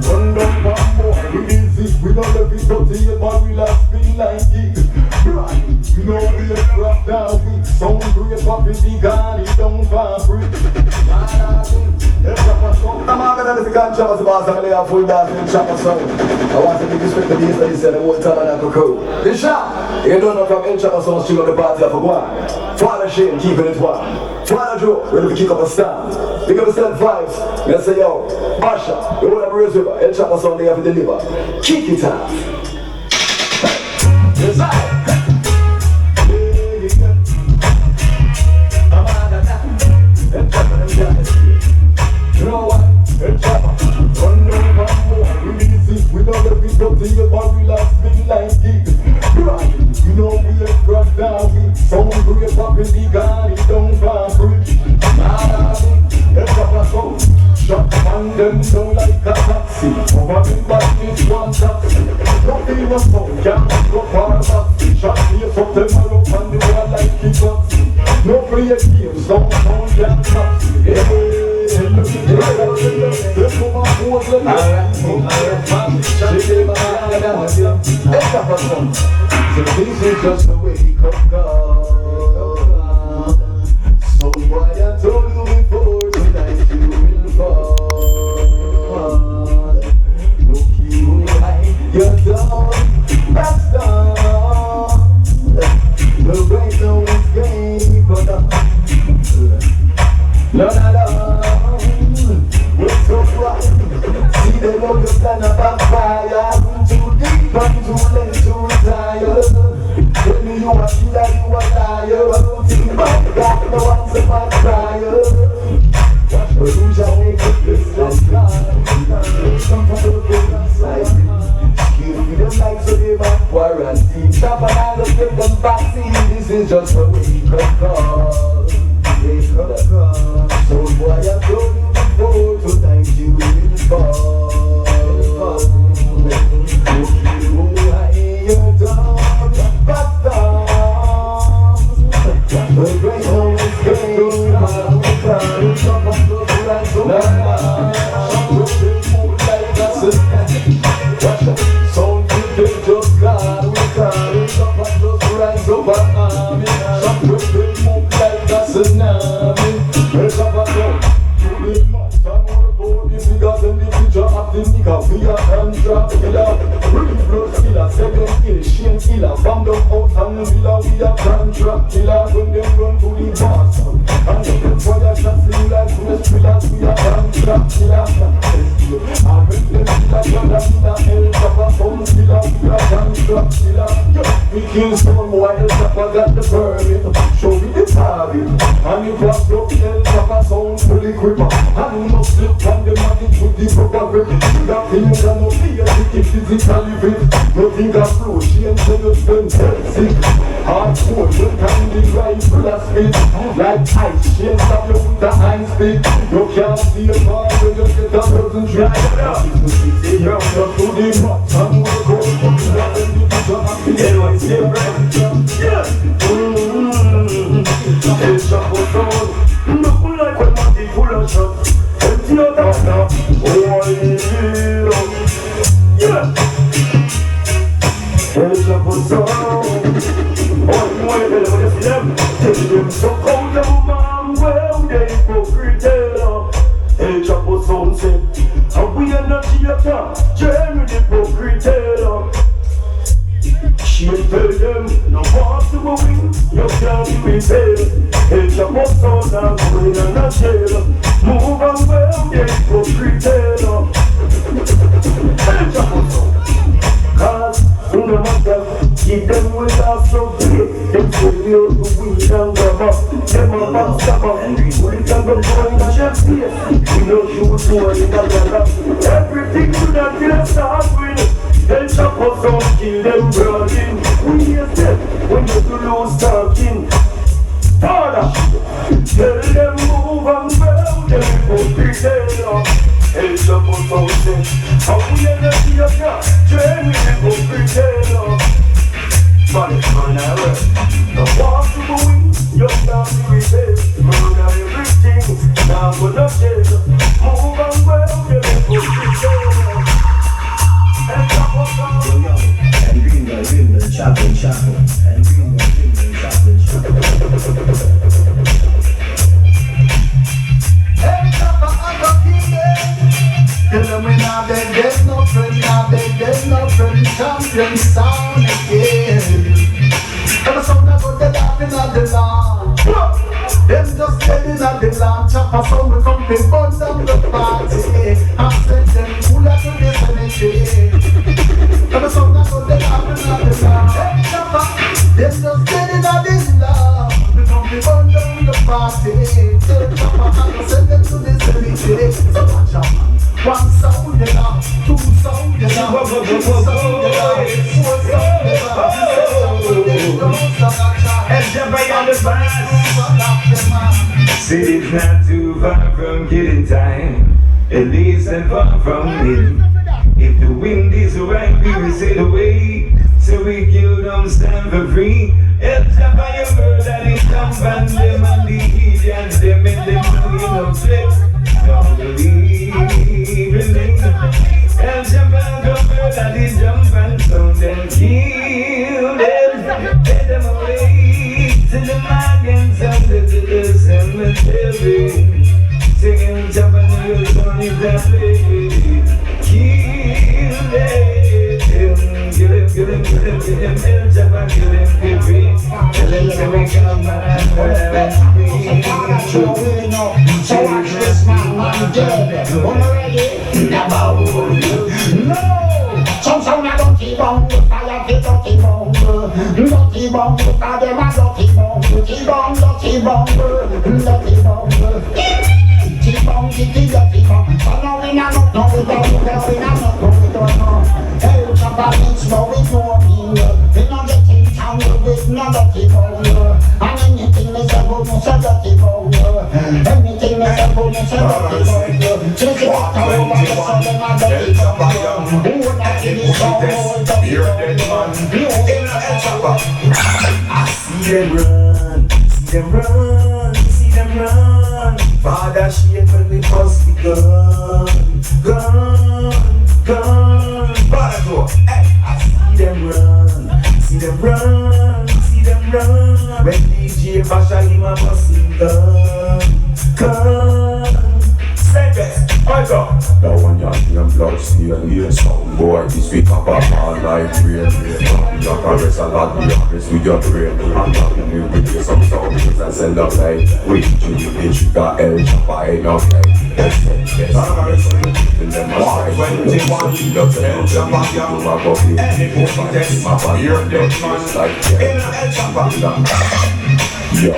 Run down one more. We easy. We don't let it go to you, but we last feel like it. Right. You know we are rock down. We sound great, but we the God, he don't vibrate. I'm not gonna let the gun Chappa's boss. I'm gonna lay a full dance in Chappa sound. I want to give respect to the that he said the whole time and I could go. This shot, you don't know from El Chappa sound string of the party of a one. Father Shane keeping it one. Father Joe, ready to kick up a stand. They gonna send vibes. Let's say yo, Basha, you wanna raise river. El Chappa sound they have to deliver. Kick it out. Yes, I. You know what? It's Chappa. Run down one more. We easy. We know that we go to you, but we last big like it. Right. You know we are rock down. We sound great, but we the God, he don't vibrate. It's Chappa sound. Shut on them down like a taxi. Over me back is one taxi. Nothing was found. Can't go far back. Shot here from them up and the wall like it was. No play games, don't can't stop. So this is just the way he comes down. So boy, I told you before, tonight you will fall. Look you high, you're down, that's down. The right now is game, but we're so bright. See them on the plan of backfire. Too deep and too late to retire. Tell me you are killer, you are liar. I don't think about God, no answer my prayer. Watch the illusion make it this and some from the good side. Give me them like so they might quarantine. Stop and I don't give them vaccine. This is just a wake up call. Wake up call. So boy I told you before, tonight you will fall. You are your dog, but down. The great home is going on. Some of those who are so bad. Some people just God, we can't. Some of those who are so bad. Some people move like a tsunami. There's a battle. Because in the future of the nigga, we are contract killer. Real blood killer, second kill, Shane killer. Bomb them out and villa, we are contract killer. When they run to the boss and they can fire shots in like West Pillars, we are contract killer. I make them killer, brother killer, El Chappa, some killer, we are contract killer. We kill someone while El Chappa got the permit. Show me the target. And if I broke El Chappa, sound fully quicker. And no slip on the money to the proper grip. That things are no fear, we keep physically fit. Nothing got flow, she ain't tell us them sick. Hardcore, when time the rifle a spit. Like ice, she ain't stop you with the high speed. You can't see a car when you get a person dry. You have to do the much and work out. You have to do the much and work out. El Chappa sound. Look like when my teeth full of shot. Empty out of now. Oh, yeah. El Chappa sound. Oh, muévelo, them. Tell them so come your mom, well, they hypocrite. Hey, Chappa sound say, and we are not theater, Jeremy the hypocrite. She tell them, no pass to a wing, you can't be paid. Hey, Chappa sound and going in a jail. Move on well, they hypocrite. Hey, Chappa sound. Cause in the matter, give them with us so big. Them say we out the weed and grab up. Them a backstabber. We can go in a chef's face. We know you was born in a gala. Everything should have been start with. El Chappa sound kill them brawling. We hear them when you do lose talking. Father, tell them move and well. Them go pretend. El Chappa sound say, how we never see a car, Jeremy go pretend. But it's on our way. No walk to the wing, you can't be repaired. Murder everything, now go to jail. Move and well, you go pretend. El Chappa sound. Yo, and Greenville, Chappa. And Greenville, Chappa. El Chappa and the king. Tell them we not dead, there's no friend, not dead, there's no friend. Champion sound again. And the sound that got the laughing at the launch. Them just dead in at the launch. Chappa sound we come to burn down the party. And send them cooler to the cemetery. And the sound that got the laughing at the launch. Hey Chappa, them just dead in at the launch. We come to burn down the party. Tell Chappa and send them to the cemetery. So watch out. One sound, two sound, three sound, four sound, See, it's not too far from killing time, at least and far from it. If the wind is right, we will sail away, so we kill them, stand for free. El Chappa, you heard that it come from them and the Indians, them and them doing no flex. Don't believe in me. El Chappa, go heard that it jump and sound and kill them. Get them away to the Magans and to the cemetery. Sing El Chappa, your song is that play. Kill them, El Chappa, kill them, tell them to make up and whatever. So watch this man dead. When we're ready, never no. Some sound a dirty bong, fire fit dirty bong. Dirty bong, cause them a dirty bong. Dirty bong, dirty bong, dirty bong. Dirty bong, dirty bong. So now we not know, we don't know. El Chappa means no, we know him. We not get in town with no dirty bong. And anything is a bonus, a dirty bong. Anything is a bonus, a dirty bong. Take it out over the sun and a dirty bong. Who would not give you so much? You're dead man. El Chappa. I see them run, see them run. Father shit when we bust the gun. Father go, hey. I see them run. When DJ Basha him a busting gun. Say best, I go. Now when you're damn blood still here, some boy, this we pop up all night real. You're caress a lot, we caress with your brain. I'm talking you with you some sound because I send up like we you bitch, you got El Chappa, ain't no play. Yes, in them a strike, 21, El Chappa, young. Any pussy test, you're dead man. El Chappa. Yo,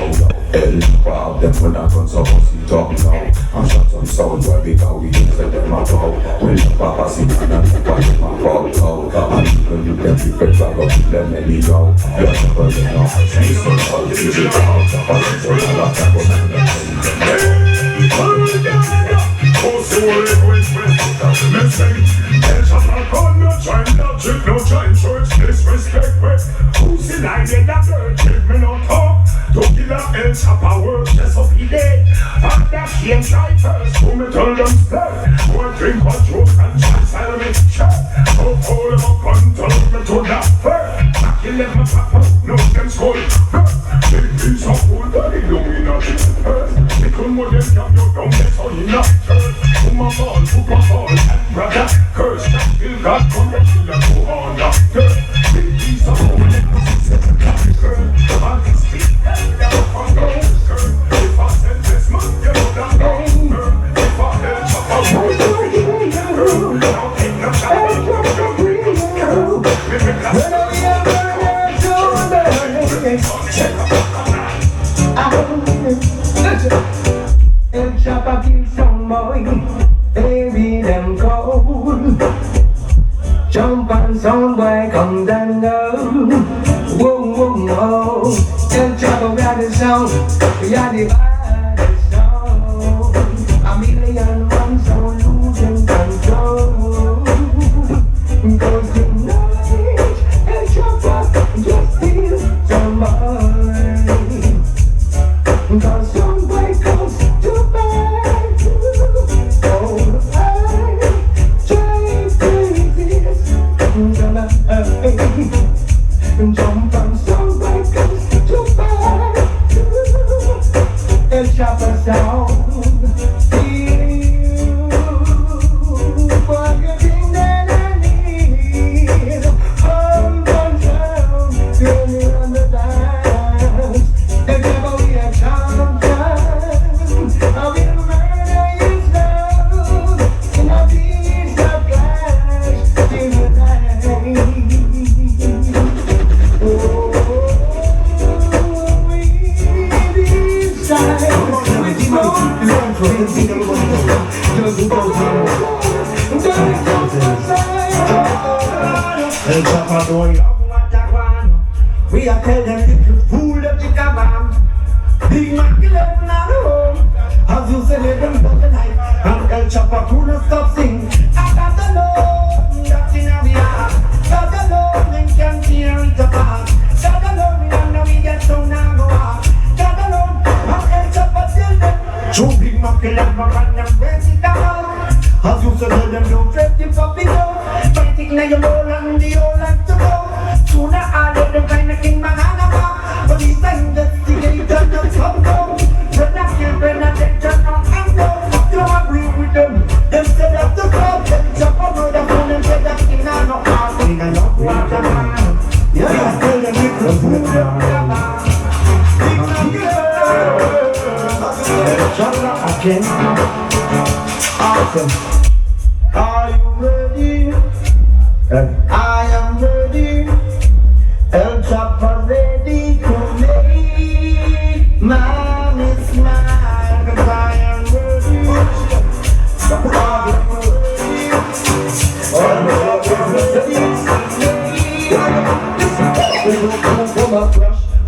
El Chappa, them when I come so pussy talk now. I'm shot some sound boy because we use them a go. When the papa see me and the papa in my fault. And even you can be better, but let me go. You're never enough. See some sound, this is the house. I'm so not that El Chappa call no giant, no giant church, disrespect with who's in line in that church, give me no talk. Don't kill El Chappa work, just up he dead. And that he ain't try first, who me tell them split. Who drink what juice and try silent check. So hold them up and tell me to that fair. I kill them a papa, no them skull. Big Little more than you don't get on in a church. Football, and brother, curse. Still got connection to go on the dirt. Big piece of gold, let me see the girl. I can speak, if I said this man, you know that no. If I had Chappa, now ain't no challenge, no El Chappa kill some boy, baby them cold. Jump on sound boy, come down low. Whoa, whoa, whoa. El Chappa got the sound, we got the baddest sound. A million one sound losing control. Cause tonight, El Chappa just steal some boy. Cause some boy comes to bed. Oh, I drive crazy. Jump on some boy comes to bed. El Chappa sound. For everything that I need. Home on sound. Feel me on the dance. El Chappa we are champions. I will murder you slow. In a piece of glass. Till the night. Oh, we decide. We smoke. El Chappa don't love what I want. We are tell them little fool them the cabam. Big Mac 11 at home. As you say let them talk the night. And El Chappa couldn't stop sing. I got the love that's in our heart. Got the love them can't tear it apart. Got the love we know we get so now go out. Got the love and El Chappa tell them. Two Big Mac 11 and them break it down. As you say let them don't fret the puppy down. Fighting now you roll and the old like to go. Sooner I let them kind of king banana bar. But this time investigator don't come down. When I kill when I take turn on and down. You agree with them. Them say that's the crowd. Them jump over the phone and say that king I know how. King I know what I'm on. Yeah, I tell them little fool them come on. King I know. Chappa again. Awesome. Are you ready? I am ready. El Chappa ready to make mommy smile. 'Cause I am ready. I'm ready.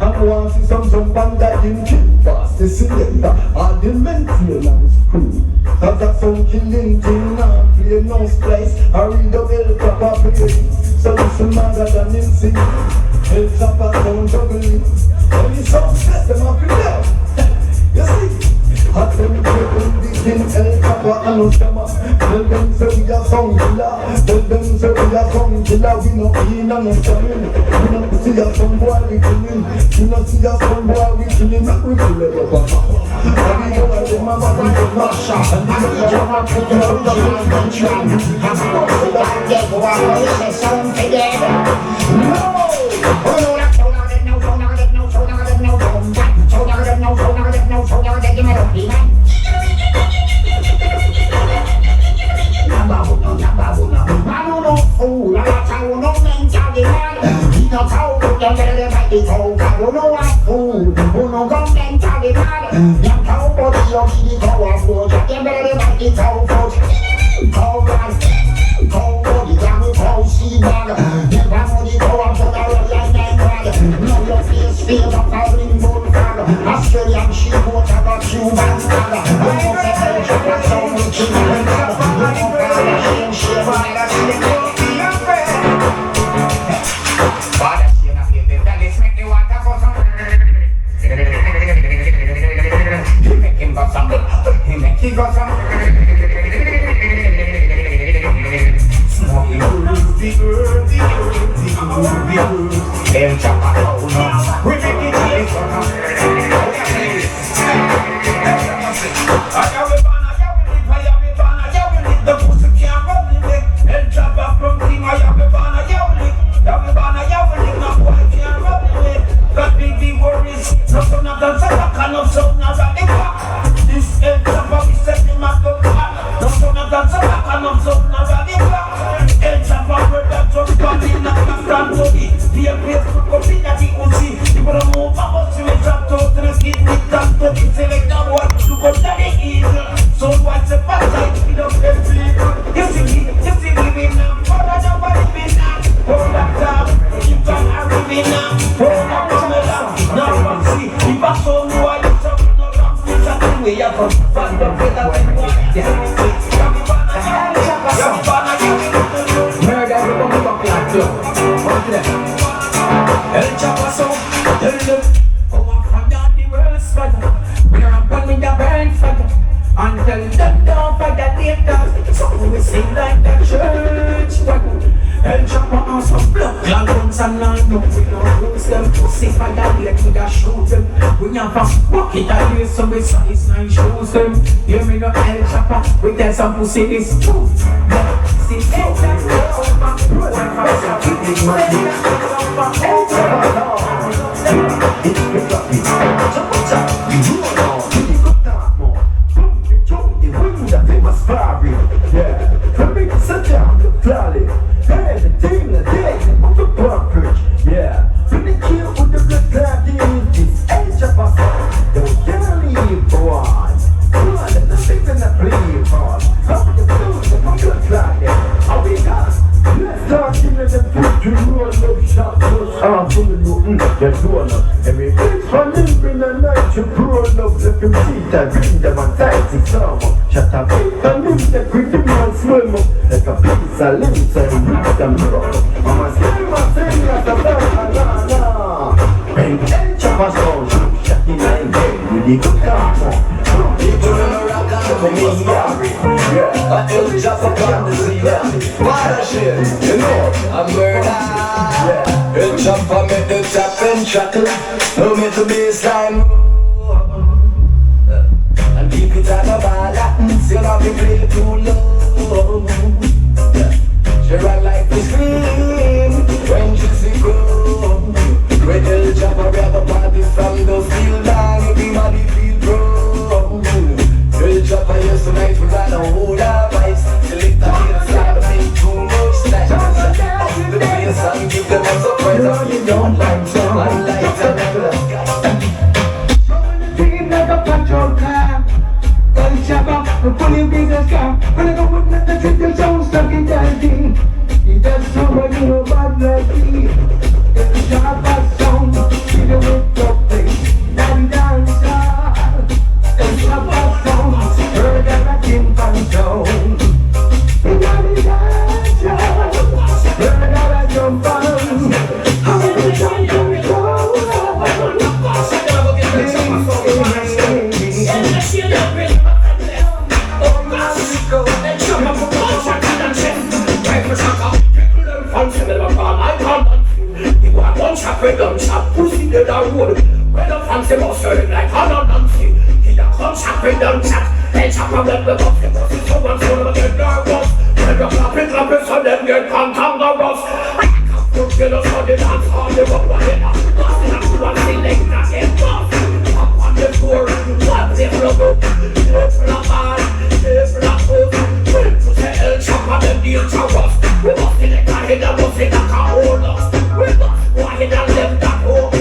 I want to see some jump on that in kill fast. The cylinder, all the maintenance crew. Cause that some killing thing now play no splice. I read the El Chappa play. So listen mother than him sing. El Chappa sound juggling. Only some set them up in there. You see? Hot them people begin El Chappa and no stammer. Tell them say we are sound killer. Tell them say we are sound killer. We no in and no stamina. We no see us some boy we killing. We no see us some boy we killing. Not we kill it up. And we know that the mama we go mash up. And we know that we go mash Australian she won't have a Cuban father. El Chappa, we make it dance a rock and no sound a rock the back. This El Chappa we set him at the back. No sound a dance a rock and no sound a rock the back. El Chappa brother just come in and a stand to it. Be a place to come in at the Uzi. People don't move a bus to me drop to the skin. We drop to the select a one to go to the easel. So what's the pattern? We don't get you see me now. Hold on, nobody be now. Hold on, down. You can hurry me now. Hold on, come down. Now, see, if I saw you, I used to no wrong. It's a thing we have to find the better when you want. Murder, you come back like you. El Chappa song, tell them. Oh, I'm from down the world, sputter. We're up on me, the burn fire. And tell them don't fight that later. So we sing like the church. El Chappa on some blood, clan guns and land. No, we don't lose them. Pussy fight that later, we got shoot them. We have a bucket of this, so we size 9 shoes them. Hear me no El Chappa, we tell some pussy this truth. See, El Chappa, roll and fast and keep it money. El Chappa, it's the floppy. Chappa, chappa, we roll on. We go down more. The wind that they must fire. Yeah, come in, sit down, the flooded. Hey, the team, the day, on the bridge. Yeah, when they kill with the blood clot, this El Chappa song. Don't can't leave, boy. Come on, let the stick in the plea, boy. How the blues and my blood clot, yeah. How we got? Let's start in the foot to roll up shot. Those from the Newton, they're doing up. Every bitch from in the night, you roll up, let them see that bring them a tight summer. Shut up, and live the pretty man swim up. Like a piece of limbs and roots and rock. Mama say my thing like a banana. Bang El Chappa song, shut in my game with the good time. People in the rock and for me, yeah. El Chappa on the sea, yeah. What a shit, you know, a murder. Yeah. El Chappa make the tap and chuckle. No make the bassline move. And keep it at a balance, you know we play too low. She run like the scream when she see grow. With El Chappa we have a party from the field down, everybody feel bro. El Chappa yesterday we got a whole lot of ice. Select the kids like a big too much snatch. Up the bass and give them a surprise. You don't like some, I like them. Dream like a patrol car. El Chappa, we're pulling business car. When I go with the trick, the sound stuck in that thing. He does somebody you know bad like me. El Chappa sound, see the whip up place. Daddy dancehall. El Chappa sound, heard that in control. Daddy dancehall, heard that jump on. How the jump control. Pussy dead or wood. When the fancy boss serving like Hannah Nancy. He a contract with them chat. El Chappa let the buff. Someone told them get nervous. When the clap it so them get cantangerous. You kill us for the dance hall. They walk one in a bus in a one select that get buff. Up on the floor. What they rubber. They full of ball. They full of food. To say El Chappa them dangerous. We must select a head and must select a hold us. We must go ahead and left that home.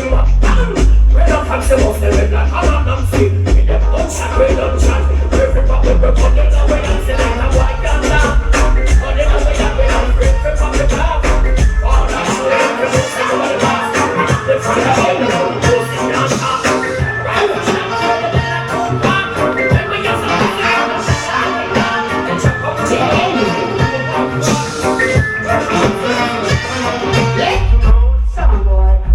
When the fancy was the red like Hannah Nancy. We them don't chat, we don't chat. Everybody we put them away and select a white and black. Put them away and we don't break them from the back. All that shit, we don't say nobody back. They find a hell, pussy and shot. Right, we shot, they let it come back. Then we get some fire, and chop up the head.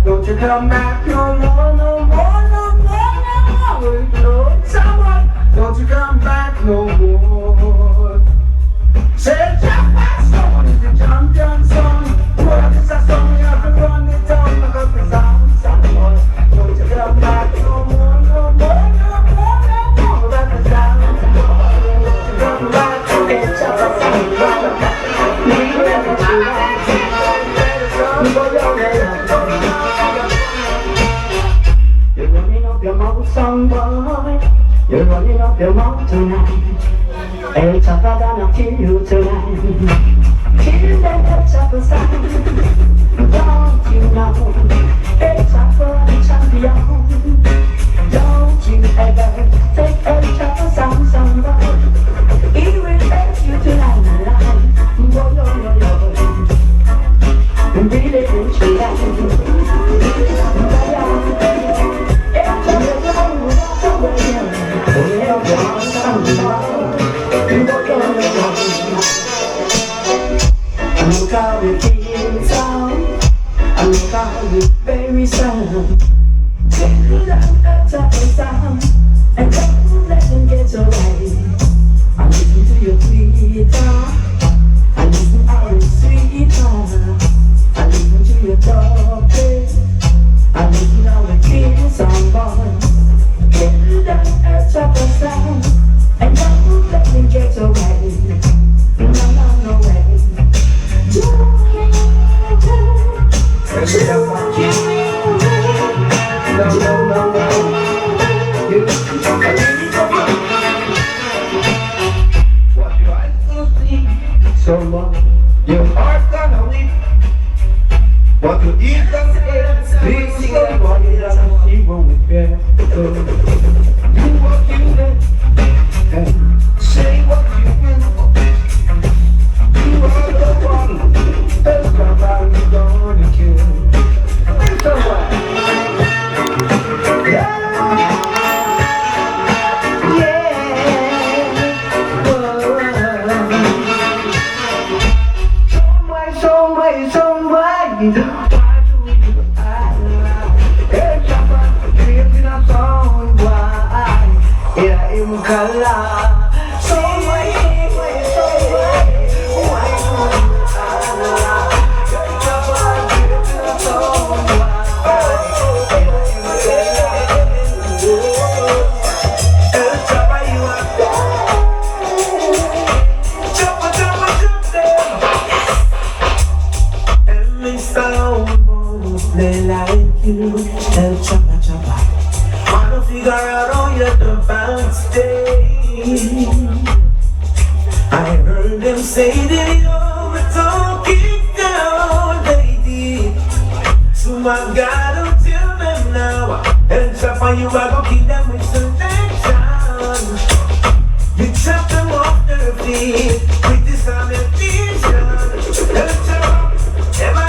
Don't you come back no more, no more, no more, no more. Someone, don't you come back no more. some boy, you're running up your mouth tonight. El Chappa gonna kill you tonight. Kill them El Chappa sound. Don't you know? El Chappa the champion. Don't you ever take El Chappa sound, some boy. He will help you to line a line. Boy, yo, yo, yo. Really, really, look how we feel sound, and look how we very sound. Till that Chappa sound, and don't let them get away. And listen to your guitar, and listen how it's sweet, and listen to your dog bass, and listen how it feels sound boy. Till that Chappa sound, and don't let them get away. No, no, no way. So your heart gonna weep. What you eat and say, please somebody doesn't see what we bear. So do what you will and say what you will. You are the one that's somebody gonna kill. So what? Yeah. Why do we do El Chappa creating a song, why? Yeah, in color. So why do we do El Chappa creating a song, why? Yeah, in color. El Chappa, you are Chappa, Chappa, Chappa. They like you, El Chappa Chappa. Wanna figure out how you're the backstage. I heard them say that you're a talking down lady. So I gotta tell them now, El Chappa, you are gonna keep them with selection. You chop them off their feet with this ammunition. El Chappa, am I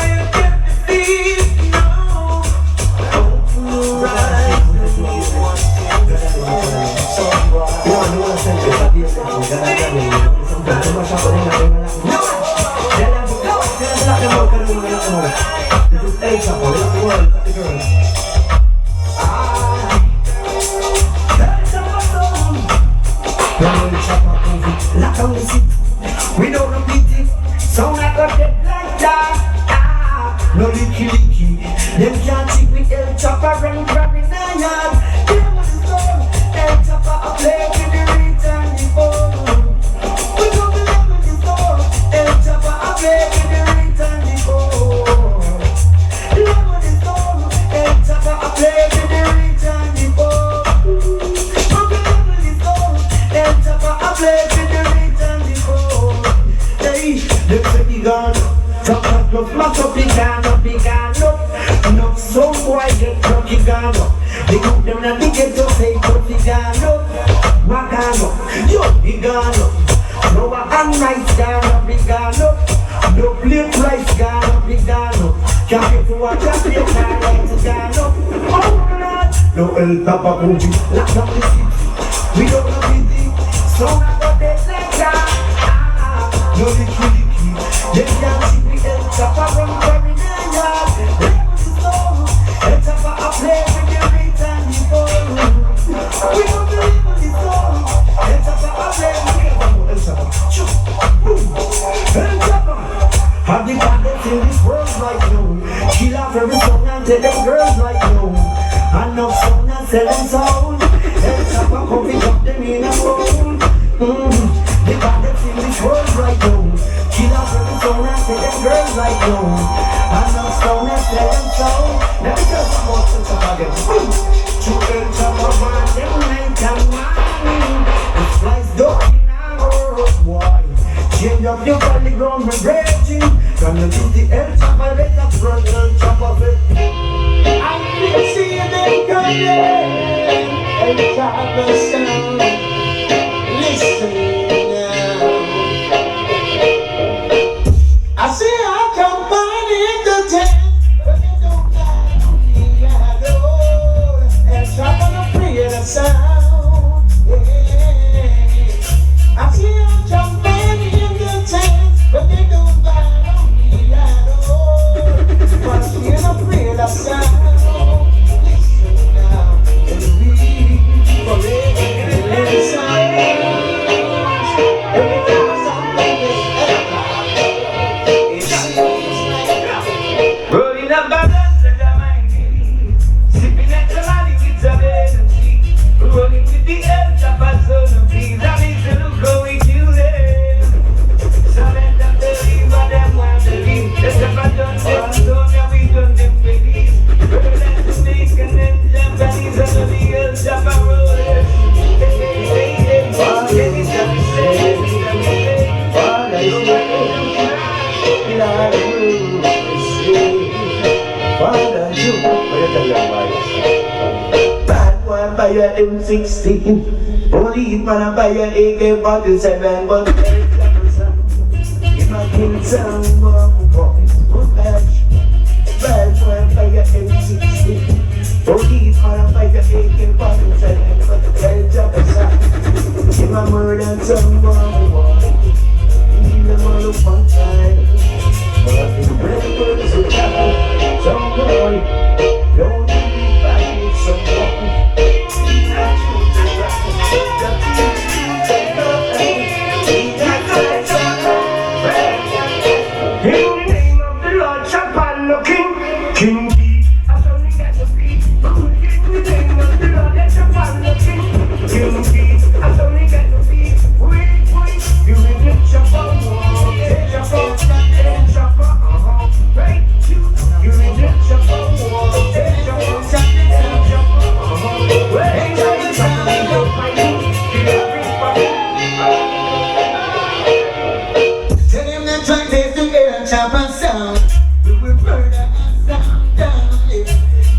we don't repeat it, sound like a dead like that. No licky licky, them can't cheat with El Chappa and grab in the yard. Them was the song, El Chappa a play with the return the phone. We don't believe with the song, El Chappa a play with the return the phone. Love with the song, El Chappa a play with the return the phone. We believe with the song, El Chappa a play with the return the phone. Hey, them say he gone. Drop, mash up the gun, up. No, some boy get drunk, he gone up. They cook them and they get to say, drop the gun up. What gone up? Yo, he gone up. No, I'm nice gone up, he gone up. No, plate rice gone up, he gone up. Can't get to watch a plate rice gone up. Oh, Lord. No, El Chappa movie, lock up the seat. We don't know busy, so I got that like that. No, licky. They can't see me, El Chappa run very near yard. They was the song, El Chappa a play with the return the phone. We don't believe in the song, El Chappa a play with the El Chappa, El Chappa. Have the bandits in this world like you. Kill off every song and tell them girls like you. And no song and sell them sound. El Chappa come pick up them in a phone. The bandits in this world like you. Kill off every song and tell them girls like you. And no song and sell them sound. Let me tell you about El Chappa again. To El Chappa man. El Chappa sound. Listen now. I see our company in the tent, but they don't got me at all. El Chappa don't play the sound. Yeah. I see our company in the tent, but they don't got me at all. But he don't play the sound. Listen now, and we forever in the sound. Every time something is Rolling up balance and I'm angry. Sipping at the money with some energy. Rolling with the El Chappa sound. Please, I need to look how we do them. So let them believe what them want to believe. The Chappa done them so now we done them release. We're like Jamaican and Japanese under the El Chappa rollers. Hey, hey, hey, hey, bad one buy a M16, police man buy a AK-47, but in my king sound, boys, good match. Bad one buy a M16, police man buy a AK-47, but El Chappa sound. In my murder sound, boy, in the mother one time. But I think breakfast is happy, some boy, don't be back with someone. in the name of the Lord, Chappa looking, King B. I only got the beat. In the name of the Lord, Chappa looking, King B. I only got the beat. Wait, you in the Chappa war, Chappa, Chappa, right? You in the Chappa war, Chappa, wait, Tell him them track taste to El Chappa sound. We will murder and sound down.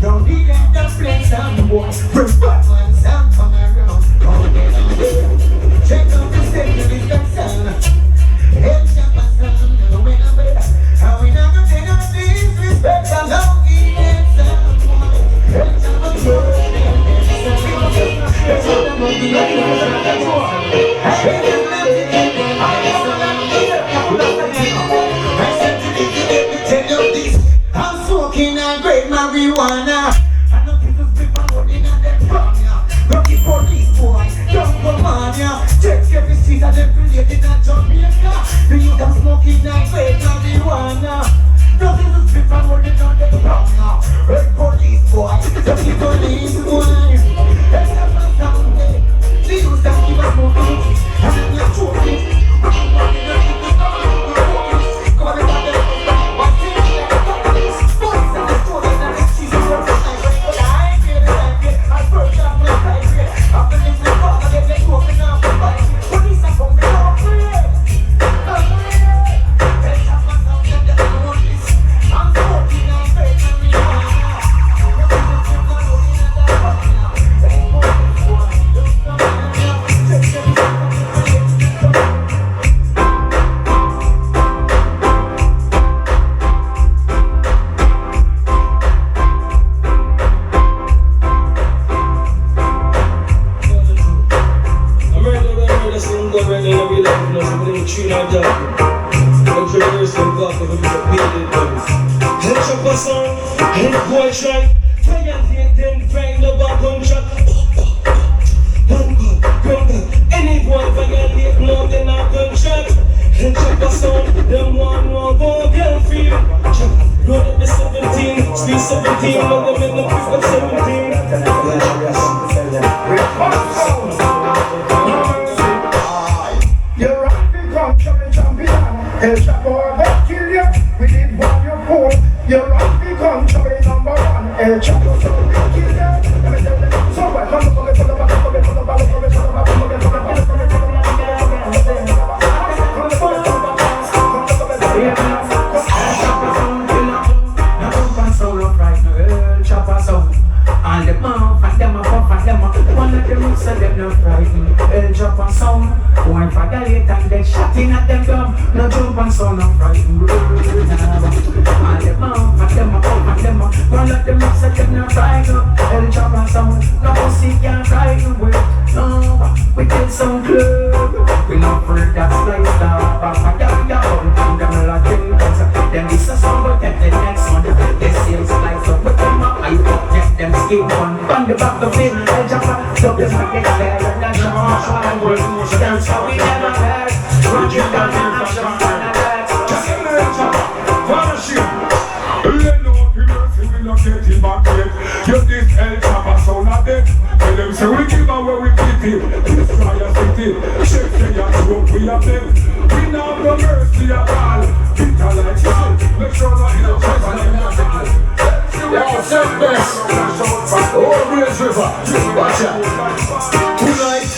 Don't need them to play some boy. Bring back one sound come around. Come get on there. Check out the stage of this sound. El Chappa sound. Now we not better. And we not gonna take no disrespect. And don't give them sound boy. El Chappa sound. That's what I'm gonna be like. I'm smoking and great marijuana. I know people spit my money in them from ya. Don't keep police boy, don't come on ya. Check every street and every lady in Jamaica. The youth are smoking and great marijuana. Don't people spit my money in them from ya. Hey police boy, don't keep police boy. Hey never someday, the youth are keep us smoking. And then you're choking. Anyone violate more than a gunshot. And Chappa sound, them one more go girlfriend. Load up the 17, speed 17, and them in the 17. You're right, become champion. El Chappa will kill you. We did what you pull. You're right, become champion number one. El Chappa will kill you. Let me tell you. So what? Come on, Chappa sound. And them off and them up and them up. One of them looks at them no frightened. El Chappa sound. One violate and then shotting at them dumb. No jump and sound no frightened. All them up, and them up, and them up. One of them looks at them no frightened. El Chappa sound. No pussy can't frighten with. No, we get some club. We not afraid that slice down. Papa down your own. Them like them. Them is a song, but get the next one. They same slice up with them up. I get them skin one. On the back of it, El Chappa. So them I get there. And that's all. That's how we never had. Rock it down and action. Let no people say we not get it back yet. You this El Chappa sound of dead. Tell them say we give away we pity. Destroy your city. Shake say your throat we are dead. We now have no mercy at all. Bitter like salt. Make sure not in a choice and in a ball. Yo, set best. Oh, Bridge River. Watch out. Tonight.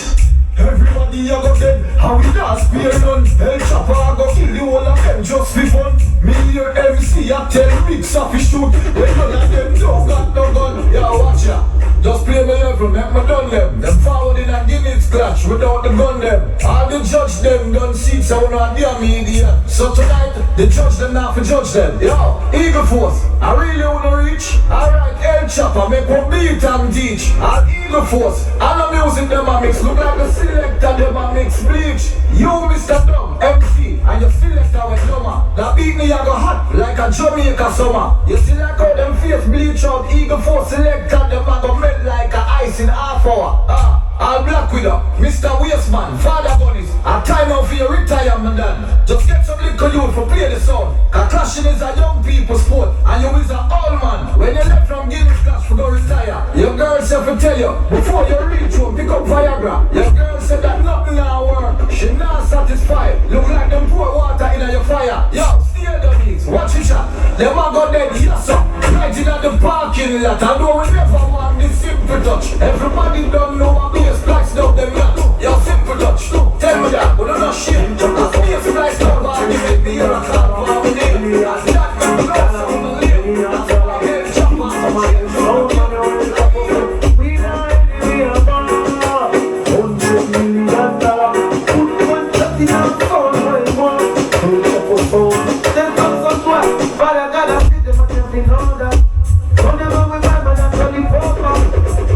Everybody you go dead, how we dance spear none. El Chappa go kill the whole of them just for fun. Me your MC I tell big Safi shoot. When none of them don't got no gun. Yo, watch ya. Just play my level, make me done them. Them forward in a Guinness clash without the gun them. All the judge them gun seats I wanna be a media. So tonight, the judge them not for judge them. Yo, Eagle Force, I really wanna reach. Alright, El Chappa, make one beat and teach. All Eagle Force, all the music them a mix. Look like the selector them a mix bleach. You Mr. Dumb, MC, and your selector with dumber. That beat me I go hot like a Jamaica summer. You see like how them face bleach out. Eagle Force selector them a go melt like a ice in half hour. All Black Widow, Mr. Wasteman, Father Bunnies. A time out for your retirement done. Just get some little youth for play the sound. Cause clashing is a young people sport. And you is a old man. When you left from Guinness clash for go retire. Your girl said to tell you, before you reach home, pick up Viagra. Your girl said that nothing now work. She not satisfied. Look like them pour water in your fire. Yo, steal the mix, watch it shot. Them a go dead, yes sir. Right in the parking lot. I know we never want this simple touch. Everybody don't know what bass spliced up them yacht. Yo, simple touch. Tell me that, but I'm not shit. Bass spliced up, I give it the air and clap for me. That's that, man, the girls on the lane. That's all I get, jump on the man. We are ready, we are born. $100 million. Put one shot in our phone, my one. Put up a phone. Then comes some swag. But I gotta see them, I can't know that. Whenever we vibe, I'm not really focused.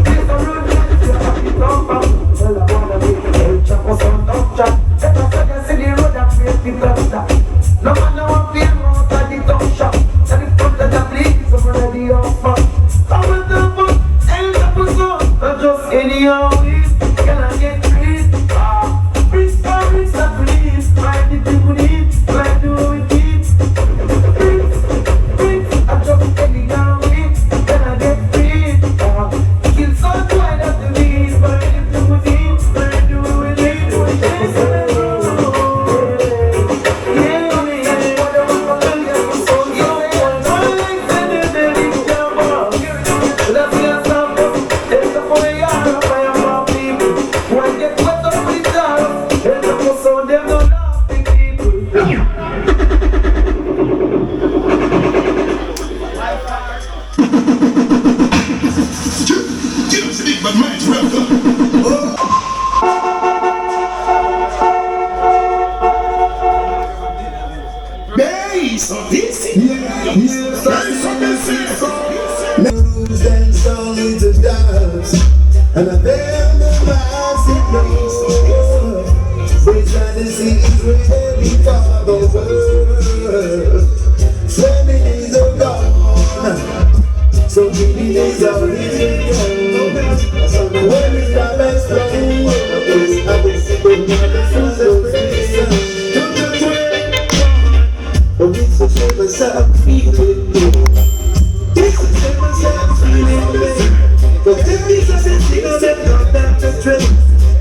Please don't run me, you're happy to come back. Well, I wanna be El Chappa sound of chat. Let us take us in the road and create the cluster. No matter what we want, I did don't shop. Tell the front that I bleed, so we're ready off up. Come with the book, El Chappa sound. Not just anyhow it, can I get free? Bricks for bricks, I please. Find the people need, like do we keep. Bricks, I just anyhow it, can I get free? Kill some boy that the need, but I need to put in, but I do we need to change. And I bear the massive load. Bassodyssey is ready for the world. Swimming days are gone, so many days are living on. So when it's the best flow, I will see the never so face. To the train, but it's a shame myself feeling good. It's a shame myself feeling good. But this is a thing of them not that to train.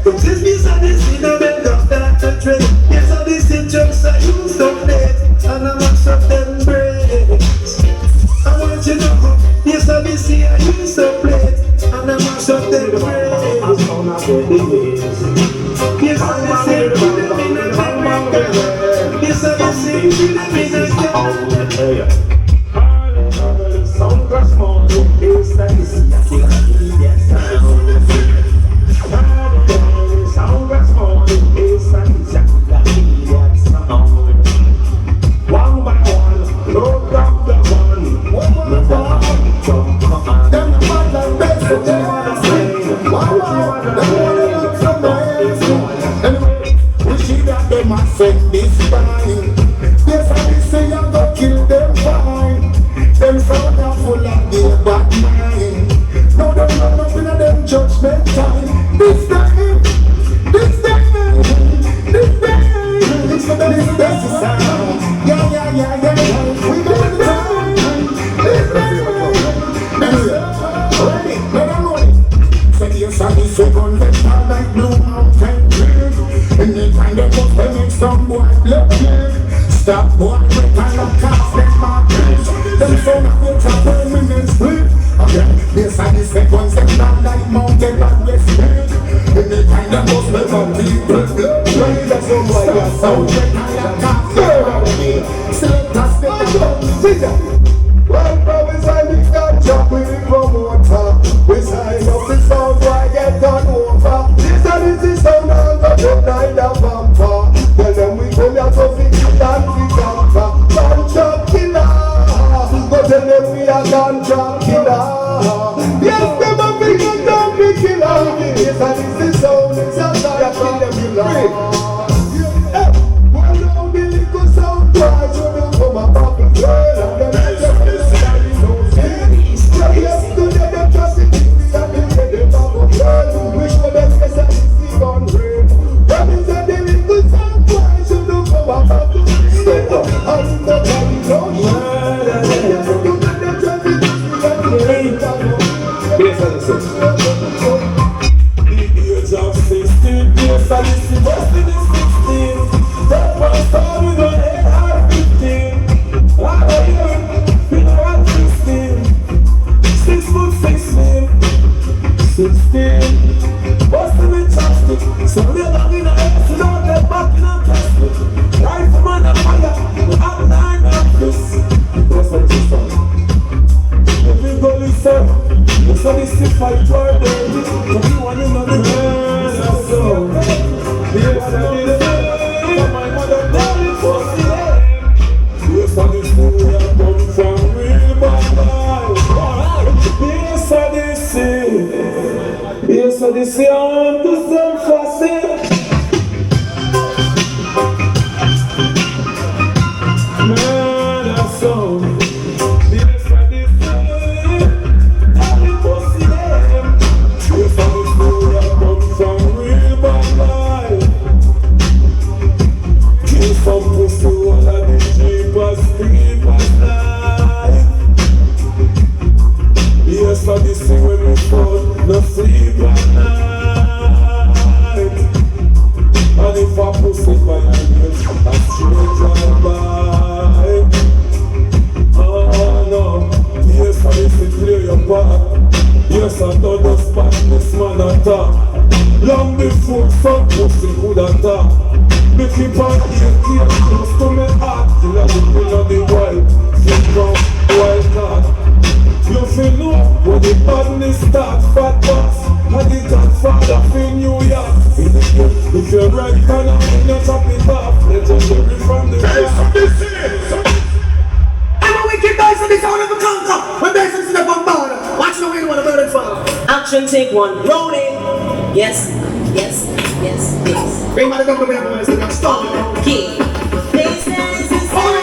But this is a thing of them not that to train. Yes, all these trucks I used to play, and I mash up them brains. I want you to know, yes, all this I used to play, and I mash up them brains. Yes, all this I used to play, and I mash up them brains. Yes, all this I used to play, and I mash up them brains. Soundclash mode, bassodyssey, I can't hear that sound. Anyway, we see that them a set this time. Yes, I say I go kill them fine. Them sound are full of their bad mind. Now them run up in a them judgment time. This time, this time, this time. This is sound. Yeah. We got the time. This time. Ready? Let them run it. Say yes, I need second left like Blue Mountain. Anytime they put them in some boy look good. Stop boy, we kind of cast them markers. Them sound of it a permanent split. Okay, this and the seconds them not like mountain and respect. Anytime they put them on people look good. That's some boy got sound. We kind of cast them markers. Select us them down. Well, bro, we sign the contract with the promoter. We sign up the sound boy get done over. This and the sound and the good night of vampire. Tell them we come here to fix it and fix it. Ganja killer. Go tell them we are ganja killer. Yes, them a big and damn big killer. Yes, and this is sound, it's a ganja killer. Well, now the little sound boy should have come up and play. And them just carry those things. Yes, to them they trust the things and they get them up and play. We show them yes, and this is on rain. That is that the little sound boy should have come up and play. And the body don't Odyssey on to some facet. Murder song. Yes, I did say. I did pussy them. Yes, I did say I come from real bad life. Kill some pussy all of the cheapest creepers life. Yes, I did say when we fall, no sleep at night. And if I pussy by your head, I straight drive by. Oh no, yes, I need to clear your path. Yes, I know the spot this man attack. Long before some pussy could attack. Me keep on eating close to my heart. Till I look in the wild, sit down, wild card. You feel know when the badness start, fat boss. And the Godfather in New York. If you're right, and I'm not chop it off. Let's just hear it from the top. I'm a wicked dice on the sound of a conquer. When there's something up on board, watch the way you want to burn it from. Action take one, rolling. Yes. Bring my gun to me, I'm stop it. Okay. This is the sound.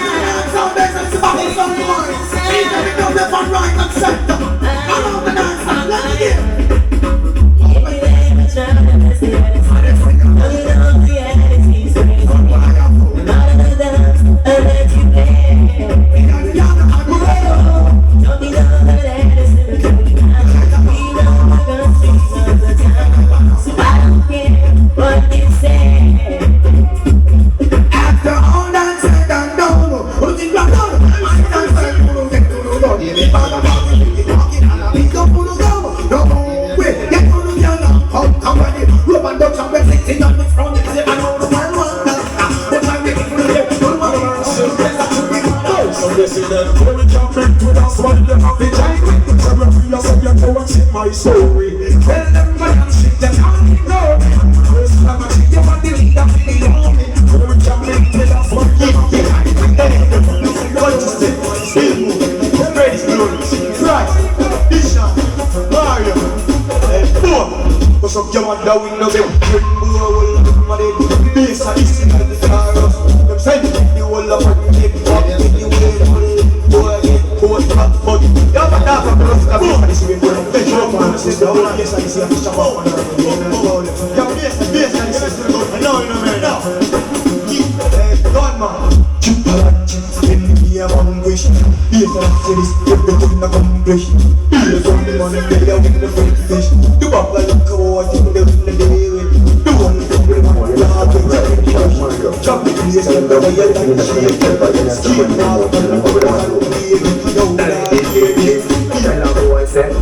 There's a bubble sound to morning. See that we know the fun right and center. I'm on the dance and let me get. My story. Tell them my shit that I know. First time I You want the wing no big bring boy my dead bass and this in the chorus. Them send the whole of my neck up in the way boy get both hot but you have a dark of the bass and this in the chorus. This is the whole bass and this is the chorus. You bass and this is the chorus. No man now. Gone man. In the one wish, here's a series, everything accomplished. Here's on the money, they are in the free fish. Do up like a coat in the day with. Do one thing with one, you have to take it cash. Chop the place and the way I like shake it. Skin now, and the way I like it. Yo, I love what I said.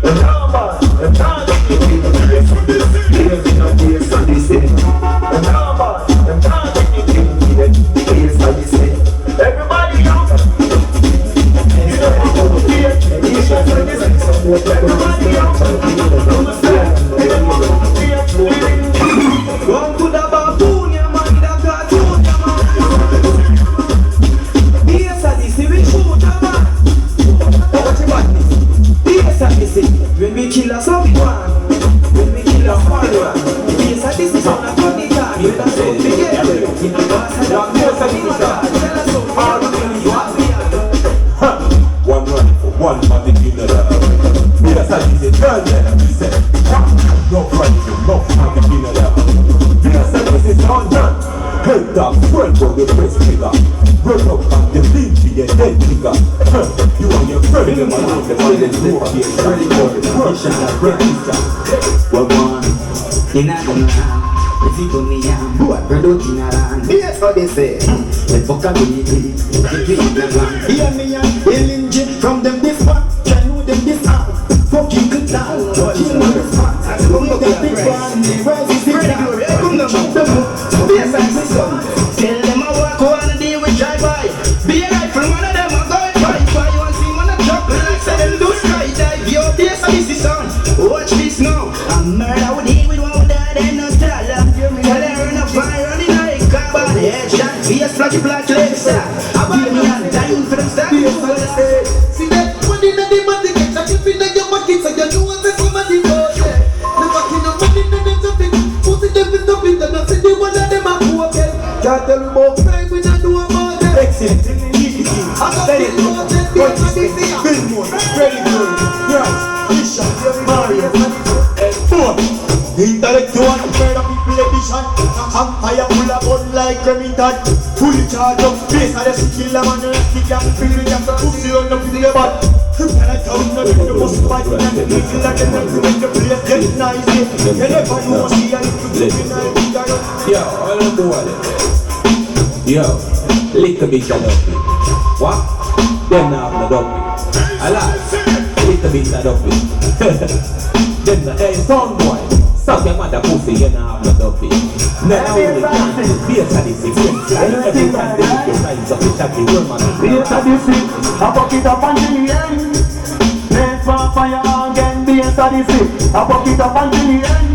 The number, the time, here's in a place and this is. The number, the time, here's and this is. Everybody out! You know how to be here. Everybody out! Going to the baboon, yeah man, the cartoon, yeah man. Yes, I see we shoot, yeah man. What you got me? Yes, I see. When we kill a someone, when we kill a follower. Yes, I see on a funny time. You don't say to get it. In the past, I don't know something. One run for one money in the yes, I did it, girl, yeah, he said, no front, no money in the yes, I this is all done. Head down, spread for the press trigger. Run up and the lead to your dead trigger. You and your friend, the man of the violent war, ready for the work and register. Well, man, you're not gonna if you put me on board, we're looking around. Here's what they say. Let's fuck up with it. Hear me and healing Jim from them this one. Can you them this out? Fucking good down. Kill me this one. Come with the big one. Where's the big down? Come down. Yes, I see some. Tell them I walk on a day with drive-by. Be a rifle, one of them I go and fight. Why you want to see one of drop like say them do skydive. Yo, yes, I see some. Watch this now. I'm murder with him with one that ain't no tall. Yes, black legs, I want me on time for them start. See that money in the money, get a chip in your pocket, so you know what the somebody goes. The fucking money in the jumping, put it up in the pit, and I see the one of them are okay. Can't tell me about crime, we don't know about them. Excellent, I got it, Billboard, very good, Christ, Bishop, Mario, and four. Intellectual, murder people edition. Empire full of gun like Remington. Fully charged up, face of the killer man. He can't feel it, just a pussy on the field of bad. And I tell you, the most fighting and the people like them to make the place get nice. You never know, see a little bit of yo, I don't know what it is. Yo, little bit of dumpy. What? Them now have the dumpy. I like, little bit of dumpy. Them the sound boy. Suck your mother pussy, you know I'm not dumpy. Now only can't be a sadistic. Every time they make your lines up, it's a big woman. Be a sadistic, a bucket of Angelian. Let's fire again, be a sadistic, a bucket of Angelian.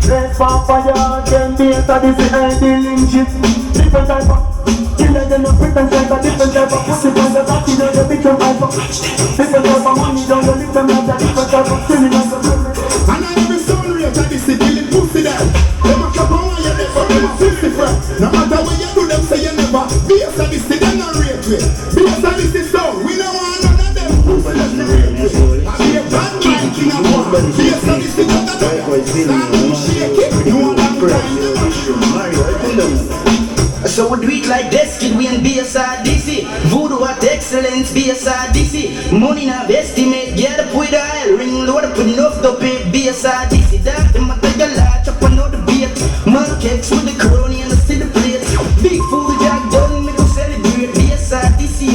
Let's fire again, be a sadistic, and dealing shit. Different type of killer, you know, pretend like a different type of pussy. From the back, you know, the picture type of different type of money, down the lip, and like a different type of feeling like a Odyssey, killing pussy there. Them a cap on you never, them a pussy friend. No matter what you do, them say you never. Be a sadistic, them not rate with. Be a sadistic song, we don't want none of them pussy that's not rate with. And be a bad man, king of war. Be a sadistic, that's not rate with. Stand and shake it, you want that time. So we do it like this, kid, we and bassodyssey. Voodoo at excellence, bassodyssey. Money now estimate, get up with the oil ring, load up enough to pay bassodyssey. That them a take a lot, chop another beat. Markets with the crony and the city plate. Big fool jack done, make us celebrate. Bassodyssey,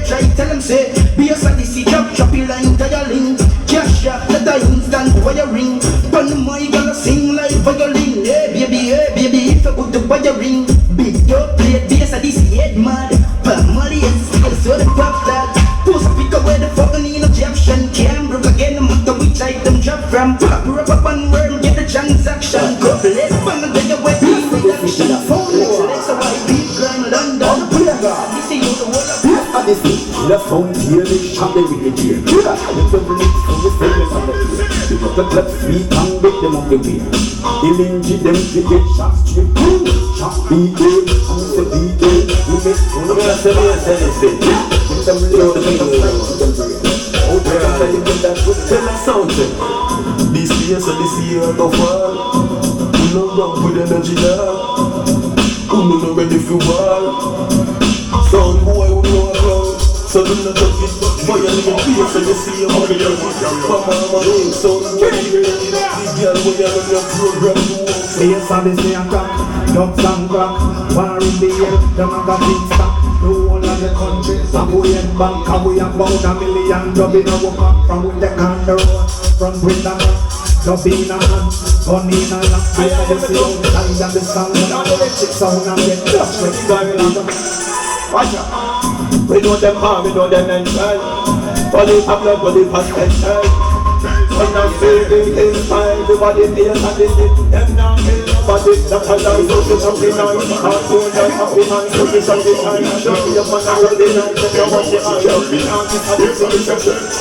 try tell them say bassodyssey, chop your line, dialing. Cash up, let the instant wiring. Pan the mic, gonna sing like violin. Hey baby, if I put the wiring. Big dog plate, bassodyssey, head mad. Family is still so the pop that. Post pick away the fucking in a caption. Cam broke again, I'm not the witch like them drop from. Pop up and worm, get the transaction. Go let's bang and get away. Reduction, let's a white beat, grind London. This is the word of Odyssey, the phone here, they shot the wicked here. The family from the famous on the Let's speak and make them up the way. Ilinji them to get shot straight. Shot B.A. and say B.A. We make one of the say. Give them real the oh, tell us something. This year, so this year I go far. We no wrong with energy now. We no ready for war. Sound boy, we know about. So do not touch it. Boy, you live in fear, so you see your money. Mama, so ready. This girl, we are on your program to walk. Yes, I say a crack, ducks and crack. War in the air, the magazine stack. No one of the country, and we in bank, and we about $1 million. Dubbing a woman from with the can the road, from with the man. Dubbing a hand, gun in a lap. I said the sound, and the sound, and the electric sound, and the dust when you go in. Watch out. We know them harm, we know them mental. Body have blood, body past mental. When I say they inside, the body feels and they sit. Them now kill nobody. That's how I do to something nice. Our phone does not be nice, so this and this time. Show me your man and the night, let you watch it all. Show me now, this and this and this and this.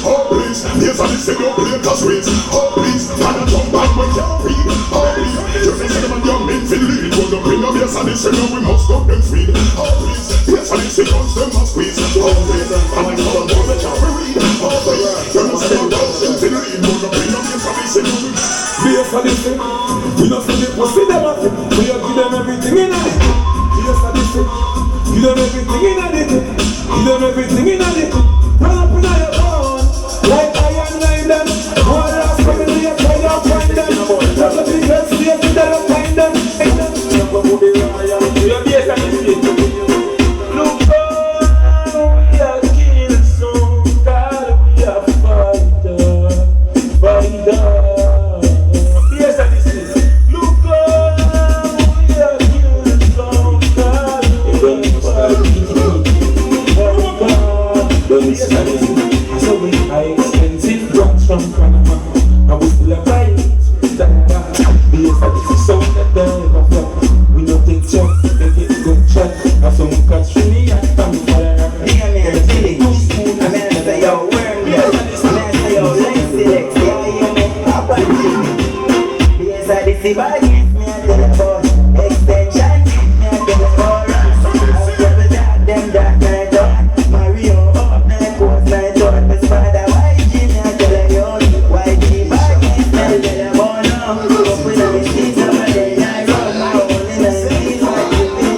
Oh please, yes I say no play cause ways. Oh please, man a jump back when you read. Oh please, you think say them and your men feel lead. When you bring up yes I say no we must stop them speed. Oh please, yes I say guns them must squeeze. Oh please, and I come on the job we read. Oh please, you know say no guns them feel lead. When you bring up yes I say no we yes I say, we not see the pussy them at it. We give them everything in it. Yes I say, give them everything in it. Give them everything in it. Run up in your phone. Like I and I them, all last coming to your play, I'll find them. Just a big head, see a bit of find them. Never would be royal. You're the S and the look on, we are kill some, God, we are fighter. Yes, and the look on, we are kill some, God, we are fighter. Yes, and the so we are expensive drugs from Panama, and we still a fight. Stand back, be a satisfied sound that they never flop. We don't take shots, they get good shot. And some catch me and stand fire. Yeah, man, Billy. I mean, I say, yo, where me? I mean, I say, yo, Lexi, yeah, you know, I'm a Billy. Yes, I did see by me, I tell you about extension, me, I tell you about I tell you that, them that night on Mario, up night, post night on Miss Father, why Jimmy, I tell you, why Jimmy, by me, I tell you about now, up with the streets of my day, I run my own in the streets, why Jimmy.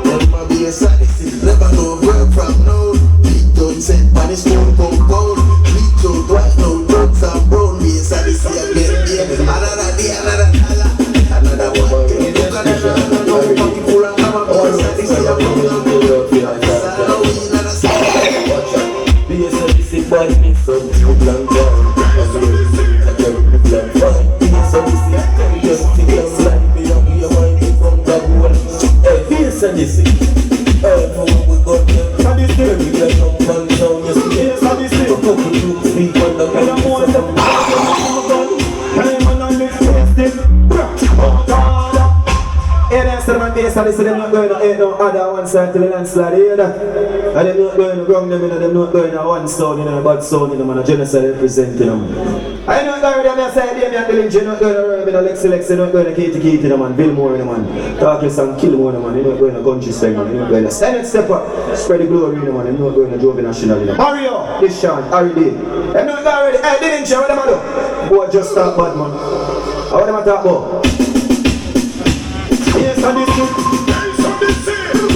Them a be a sadist, never know where from now. Big done set, man is stone compound. Big done white, no drugs and brown. Be a sadist, again, yeah. Another day, another dollar. Another one, you look at another monkey full of hammer. All sadist, yeah, be a sadistic boy, mix up two blank down. I can't look like fun. Be a sadistic, just think I'm like me, and we are minding from that one. Hey, be a sadistic. Hey, for when we got there, sadistic, we got some fun down yesterday. Sadistic, a couple groups, speak on the gun. I'm on the gun. Hey, man, I'm listening. Hey, that's the man, they're not going to no other one side to the landslide, you hear that? And they're not going to wrong them, and they're not going to one sound, you know, bad sound, you know, man, a genocide representing them. I know going to the side, they're not going to run, you know, Lexi, they're not going to Katie, you know, man, Bill Moore, you know, man, Darkness and Kill Moore, man, you're not going to Country Spec, man, you're not going to Senate Step Up, Spread the Glory, you know, man, you're not going to Jovi National, you know. Mario, this Sean, Harry D. They're not already, hey, didn't you, what them do? Boy, just start bad, man. What them talk about? Yes, I did see.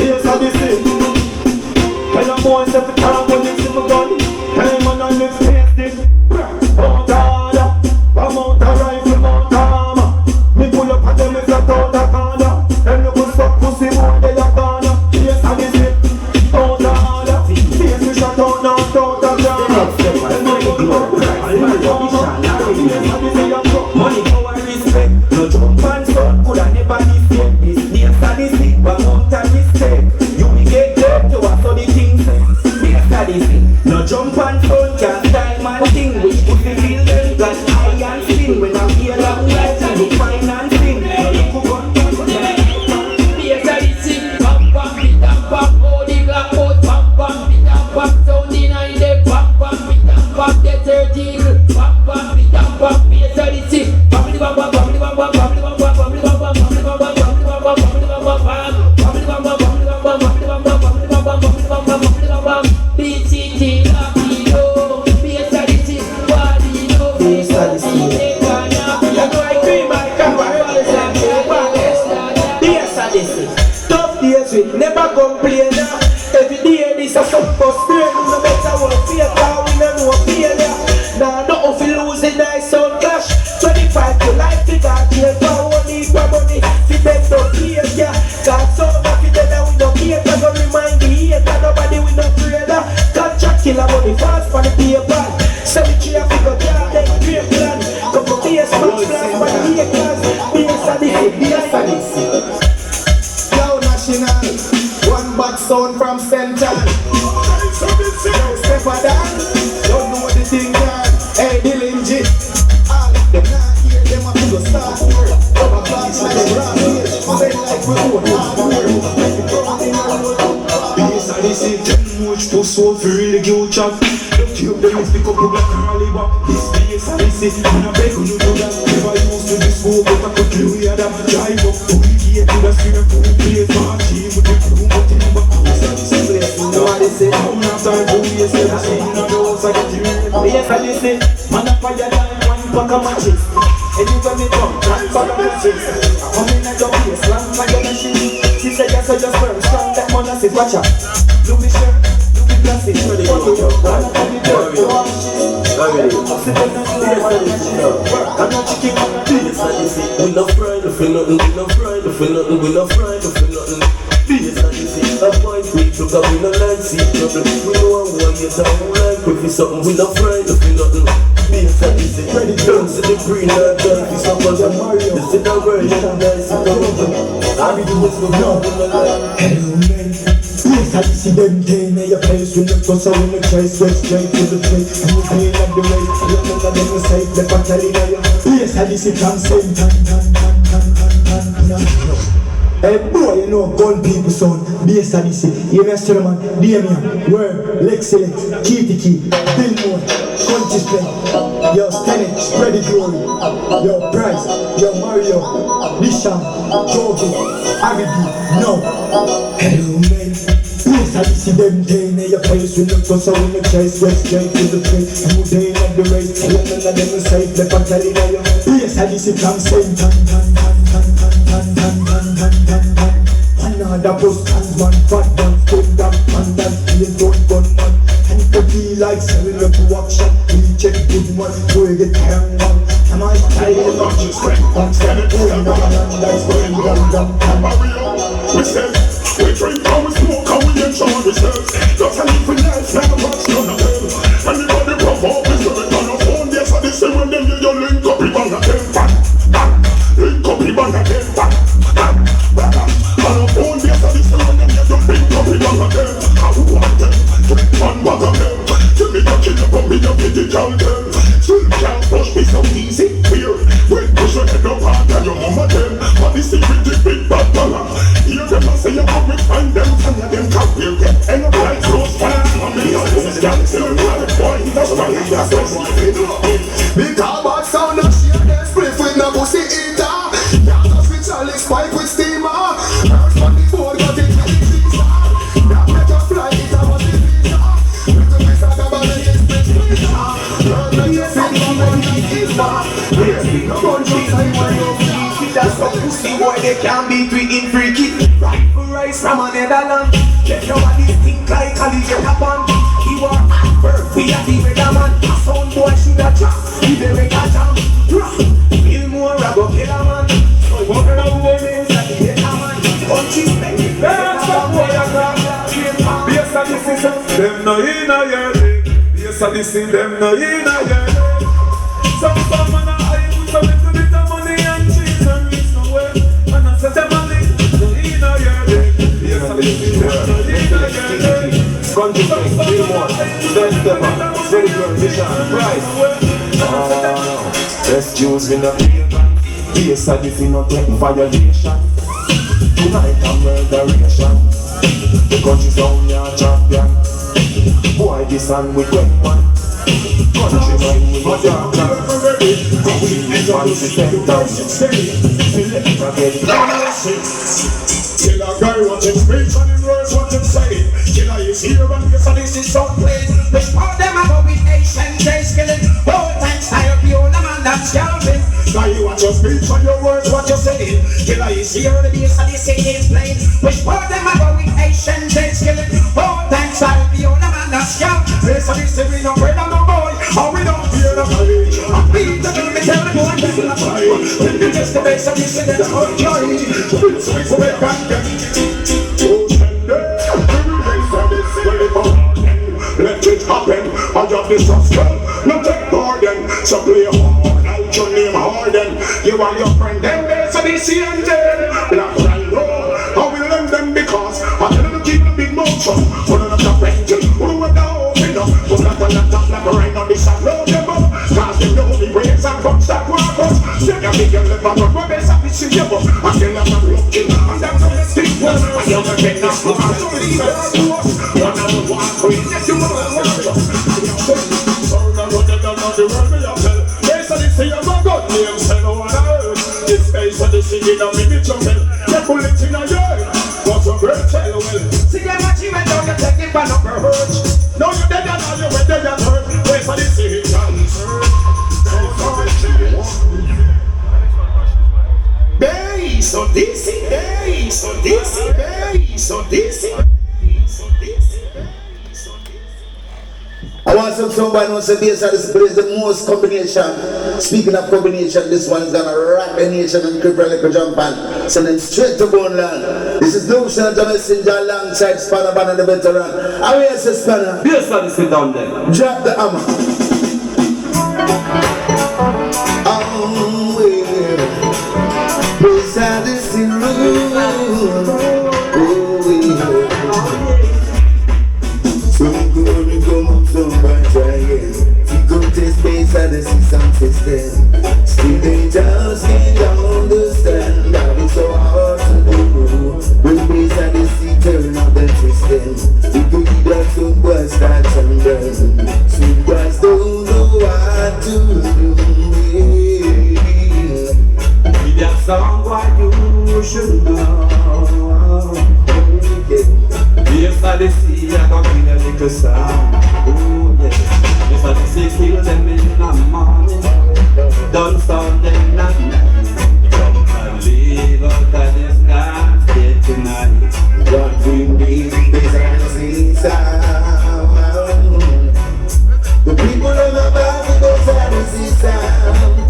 Yes, I did see. And I'm more than the time when you see my gun. Hey, man, I live tasty. Mount Ada, Mount Rifle, Mount Armor. Me pull up at them if I thought the corner. Them look good fuck pussy, one day you're gone. Yes, I did see. Mount Ada. Yes, we shot out now, out the ground. And I look good. Yes, I did see. Money, power, respect. No jump and front, could I never defend this. Yes, I did see. But Mount a mistake. You will get dead to us, so the king says. Yes, I did see. No jump and front, can't style man thing. Which would be feel them, got high and spin. When I'm here, I'm right, and you find and sing. No look who gun, yes, I did see. Pam, pam, beat up, pam, body black out. Pam, pam, beat up, pam, sound in the pam, pam, beat up, pam, the 30. Pam, pam, beat up. Bassodyssey, tell much to so for really good chat. Don't you the list pick up your black Harley back. This Bassodyssey, and I beg you to do that. Never used to this school, but I could do it. Drive up to the gate to the street, to the place, party with the crew, but in the Bassodyssey place. You know what they say? I'm not time to be a step, I'm not the house I get you. Bassodyssey, man up on your line, one pack of matches. Anywhere me come, one pack of matches. I'm in at your place, one pack of machine. She said yes, I just firm, strong that man, I say watch out. Look me shirt, look me glasses, ready to go. I'm not the dirt, you want shit. I'm not chicken, I'm not Bassodyssey. We not fried for nothing, we not fried for nothing, we not fried for nothing. Bassodyssey, a boy quick, look up, we not like see trouble. We know I'm one, get down, like if it's something, we not fried for nothing. Bassodyssey, ready to see the green, not done, we stop us and Mario. This is the version, nice, it's over. I be doing so now, hello man. Bassodyssey, them day in your place. When you go so when you try, sweat straight to the train. And you paying up the rate, you know that them side, the battery now you. Bassodyssey can sing, hey boy, you know gun people sound. Bassodyssey, you mess to the man, Damien, Worm, Lexilent, Kitty, Billmore, Country Spring, yo Stanich, Spread the Glory, yo Price, yo Mario, Lisham, Jovi, Abidi, no. Hello man, Bassodyssey, them day in your place. When you go so when you try, sweat straight to the train. And you day in the race, you know that them side, the battery now you. Bassodyssey can sing, another post man, fat man, stone down, man, that ain't don't gun man. And it could be like selling up to action. We check good man, so you get hang on. Am I tired of just I'm standing going down and that's going down. We said, we drink and we smoke and we enjoy ourselves. Just a little nice, never watch none of them. Anybody provoke us, we turn up on this. And they say when they hear you link up, people are them back. Link up, people are them back. And up on this, and they say when they hear you link up, people are them. I want them, drink one bag of them. Give me the kid up on me, you get it down them. Still can't push me so easy, weird. When push your head up hard and your mama them. But this is pretty big bad dollar. Hear them and say you have me find them. Some of them can't wear them. End up like close fire. And me all this can't tell me how the boy. That's why he has to see it. Big bad sound and share them split with no pussy eater. Y'all just with Charlie Spike with steamer. Earth on the board got it with the visa. That make a fly it a was the visa. With the visa the body is split visa. Girl make you sing from when you is back. Yes, no country time when you feel. That's how pussy boy they can't beat we in free kick. Right for rice from a Netherland. Let nobody think like a little happen. He was birth, we are the weatherman. A sound boy should have dropped. He the reggae jam. Feel more I go kill a man. So you want to know who it is that he hate a man. Country spend. That's the boy I got. Bassodyssey, them no in a your leg. Bassodyssey, them no in a your leg. Some man a hide with some little bit of money and cheese and mix no way. And I said them money no in a your leg. Bassodyssey, them no in a your leg. Country Spring, Billmore, Chappa, Spread the Glory, Lisham, Price. Rescues me not Bassodyssey not taking violation. Tonight I'm murderation. The country sound your champion. Boy this and we quick man. Country man we must have plan. We fancy 10,000 selector get Kill a guy watch him speech and him words what him say. Killer is here and Bassodyssey someplace. Which part them a go with Asian days killing. Whole time style the old man that's scalping. Now you watch your speech and your words what you say. Killer is here and Bassodyssey is playing. Which part them a go with Asian days killing. Whole time style the old man that's scalping. Bassodyssey we no afraid of no boy. And we don't fear the college. And beat the girl me tell the boy them not try. When you just the Bassodyssey that's all joy. It's we for make and get. Let it happen, I drop this gospel, no take pardon. So play hard, out your name harden. You and your friend, them Bassodyssey and dead. Black and roll, I will lend them because I tell them to keep the big mouth shut. One of the friends, who went down open up. But not on the top, like a rain on the side, roll them up. Cause they know the breaks and bumps that walk us. Say a big and let my run, we're Bassodyssey. she give up. I tell her I'm looking, and that's how they stick one. I am a king of love, I don't need that to us. One of the one queen, yes you want to watch us. I am saying, so now what they done on the world me up tell. Basodissey I'm a god name, say no one else. This basodissey in a minute jungle. The bullet in a yard, what's a great tale well. See them what you went down, you take it back up her hurt. Now you dead and all you went dead and hurt. Basodissey dancer. Basodissey, Basodissey, Basodissey. I want somebody who say Basodissey plays the most combination. Speaking of combination, this one's gonna rock the nation and cripple like a jump and send them straight to Boneland. This is Notion to Messenger alongside Spanner Banner the veteran. How are you, Spanner? Basodissey down there. Drop the hammer. Basodissey rule. Some glory come up, some by trying. You go test Basodissey sound system. Still they just can't understand how it's so hard to do. When Basodissey turn up the system, you could hear that some boys start from them. Some boys don't know what to do. That song what you should know. Basodissey, I got in a little sound. Oh yeah. Basodissey kill them in the morning. Don't sound them at night. Jump and leave out of this dance day tonight. What we need Basodissey sound. The people in the back Basodissey sound.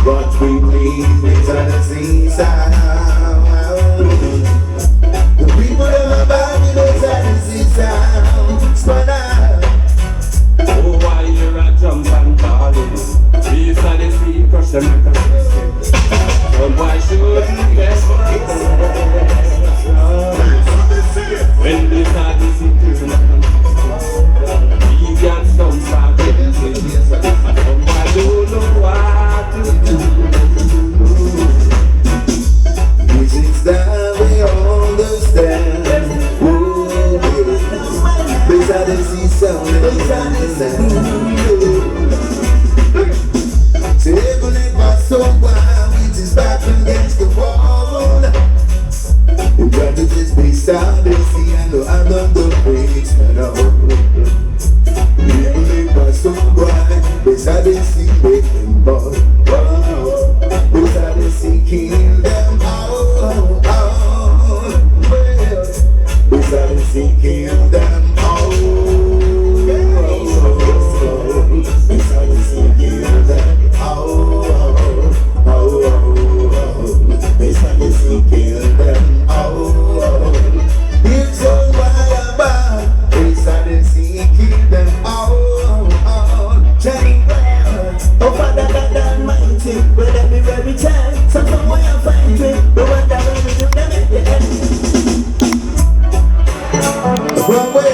What we need Basodissey sound. The people in my body Basodissey sound. Spanner. Oh, why you're a jump and calling? Basodissey crush them like a system. But why should you guess what it is? When Basodissey turn up, he got some start. I don't know what to do. Music's that we understand. Basodissey sound, Basodissey sound. Say even if I so wild, it is back against the wall. You got to just Basodissey, I know I love the breaks, but even if I so wild, Basodissey make them ball. Basodissey kill them all. Basodissey kill them all. Basodissey kill them all. Basodissey kill them all. It's all why about Basodissey kill them all. Jenny Brown, oh Father God Almighty, will there be every time some way I find it, the one that will do them at the end. One way,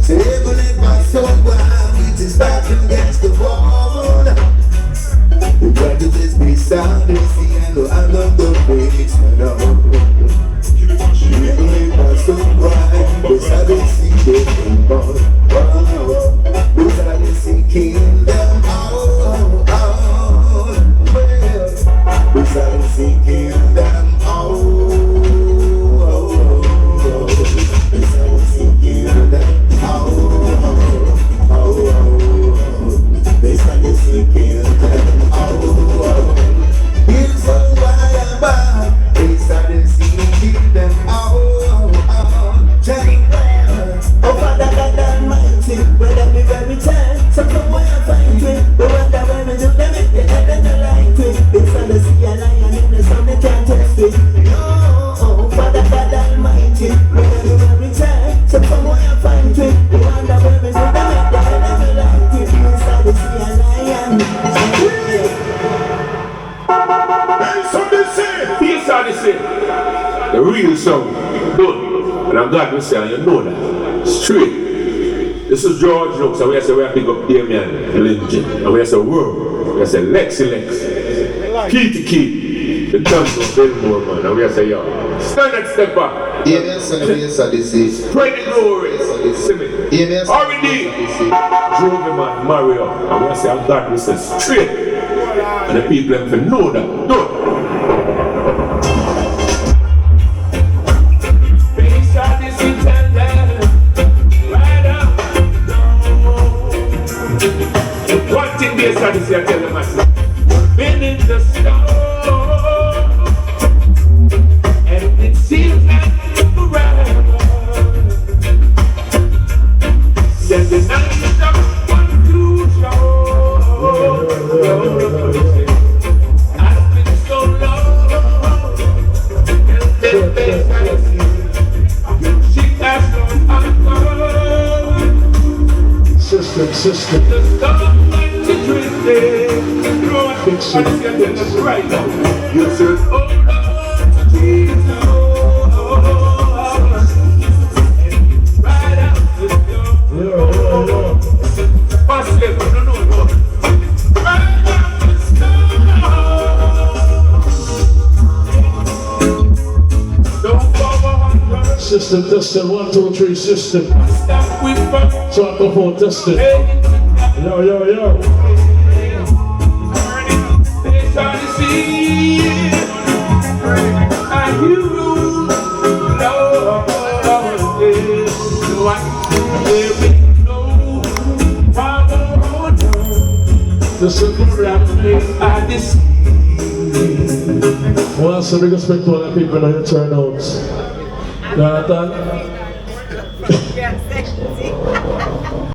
say even if my soul wild, it is back against the wall. You got to just Basodissey, I know I love the breaks, even if my soul wild, Basodissey get them ball. Basodissey kill them all. Basodissey kill them all. And I'm glad we say, and you know that. Straight. This is George Nooks, and we say we have to pick up Damien Lynch. And we say whoa. We say Lexi Lex. Kitty Key. The temple of Belmore, man. And we say, yo. Stand and step back. Yes, Odyssey. Pray the glory. See me. R&D. Drove him and Mario. And we say, I'm glad we say straight. And the people have to know that. No. One thing they start to say, I tell them, I say, been in the storm, and it seems like forever. Then the night is up, one too short. I've been so long, and then there's I see, she has no alcohol. System. The storm might be drifting, Lord, Fix it. and it's right now. You said, oh Lord, Jesus, and right out the door. Pass it, no. Right out the door. Don't forward. System testing, 1, 2, 3, system. Stop with fun. So I go for testing. Yo. They try to see and you know this. So I there is no power. The simple rap I just well, so big respect to all the people on your turnouts. You understand?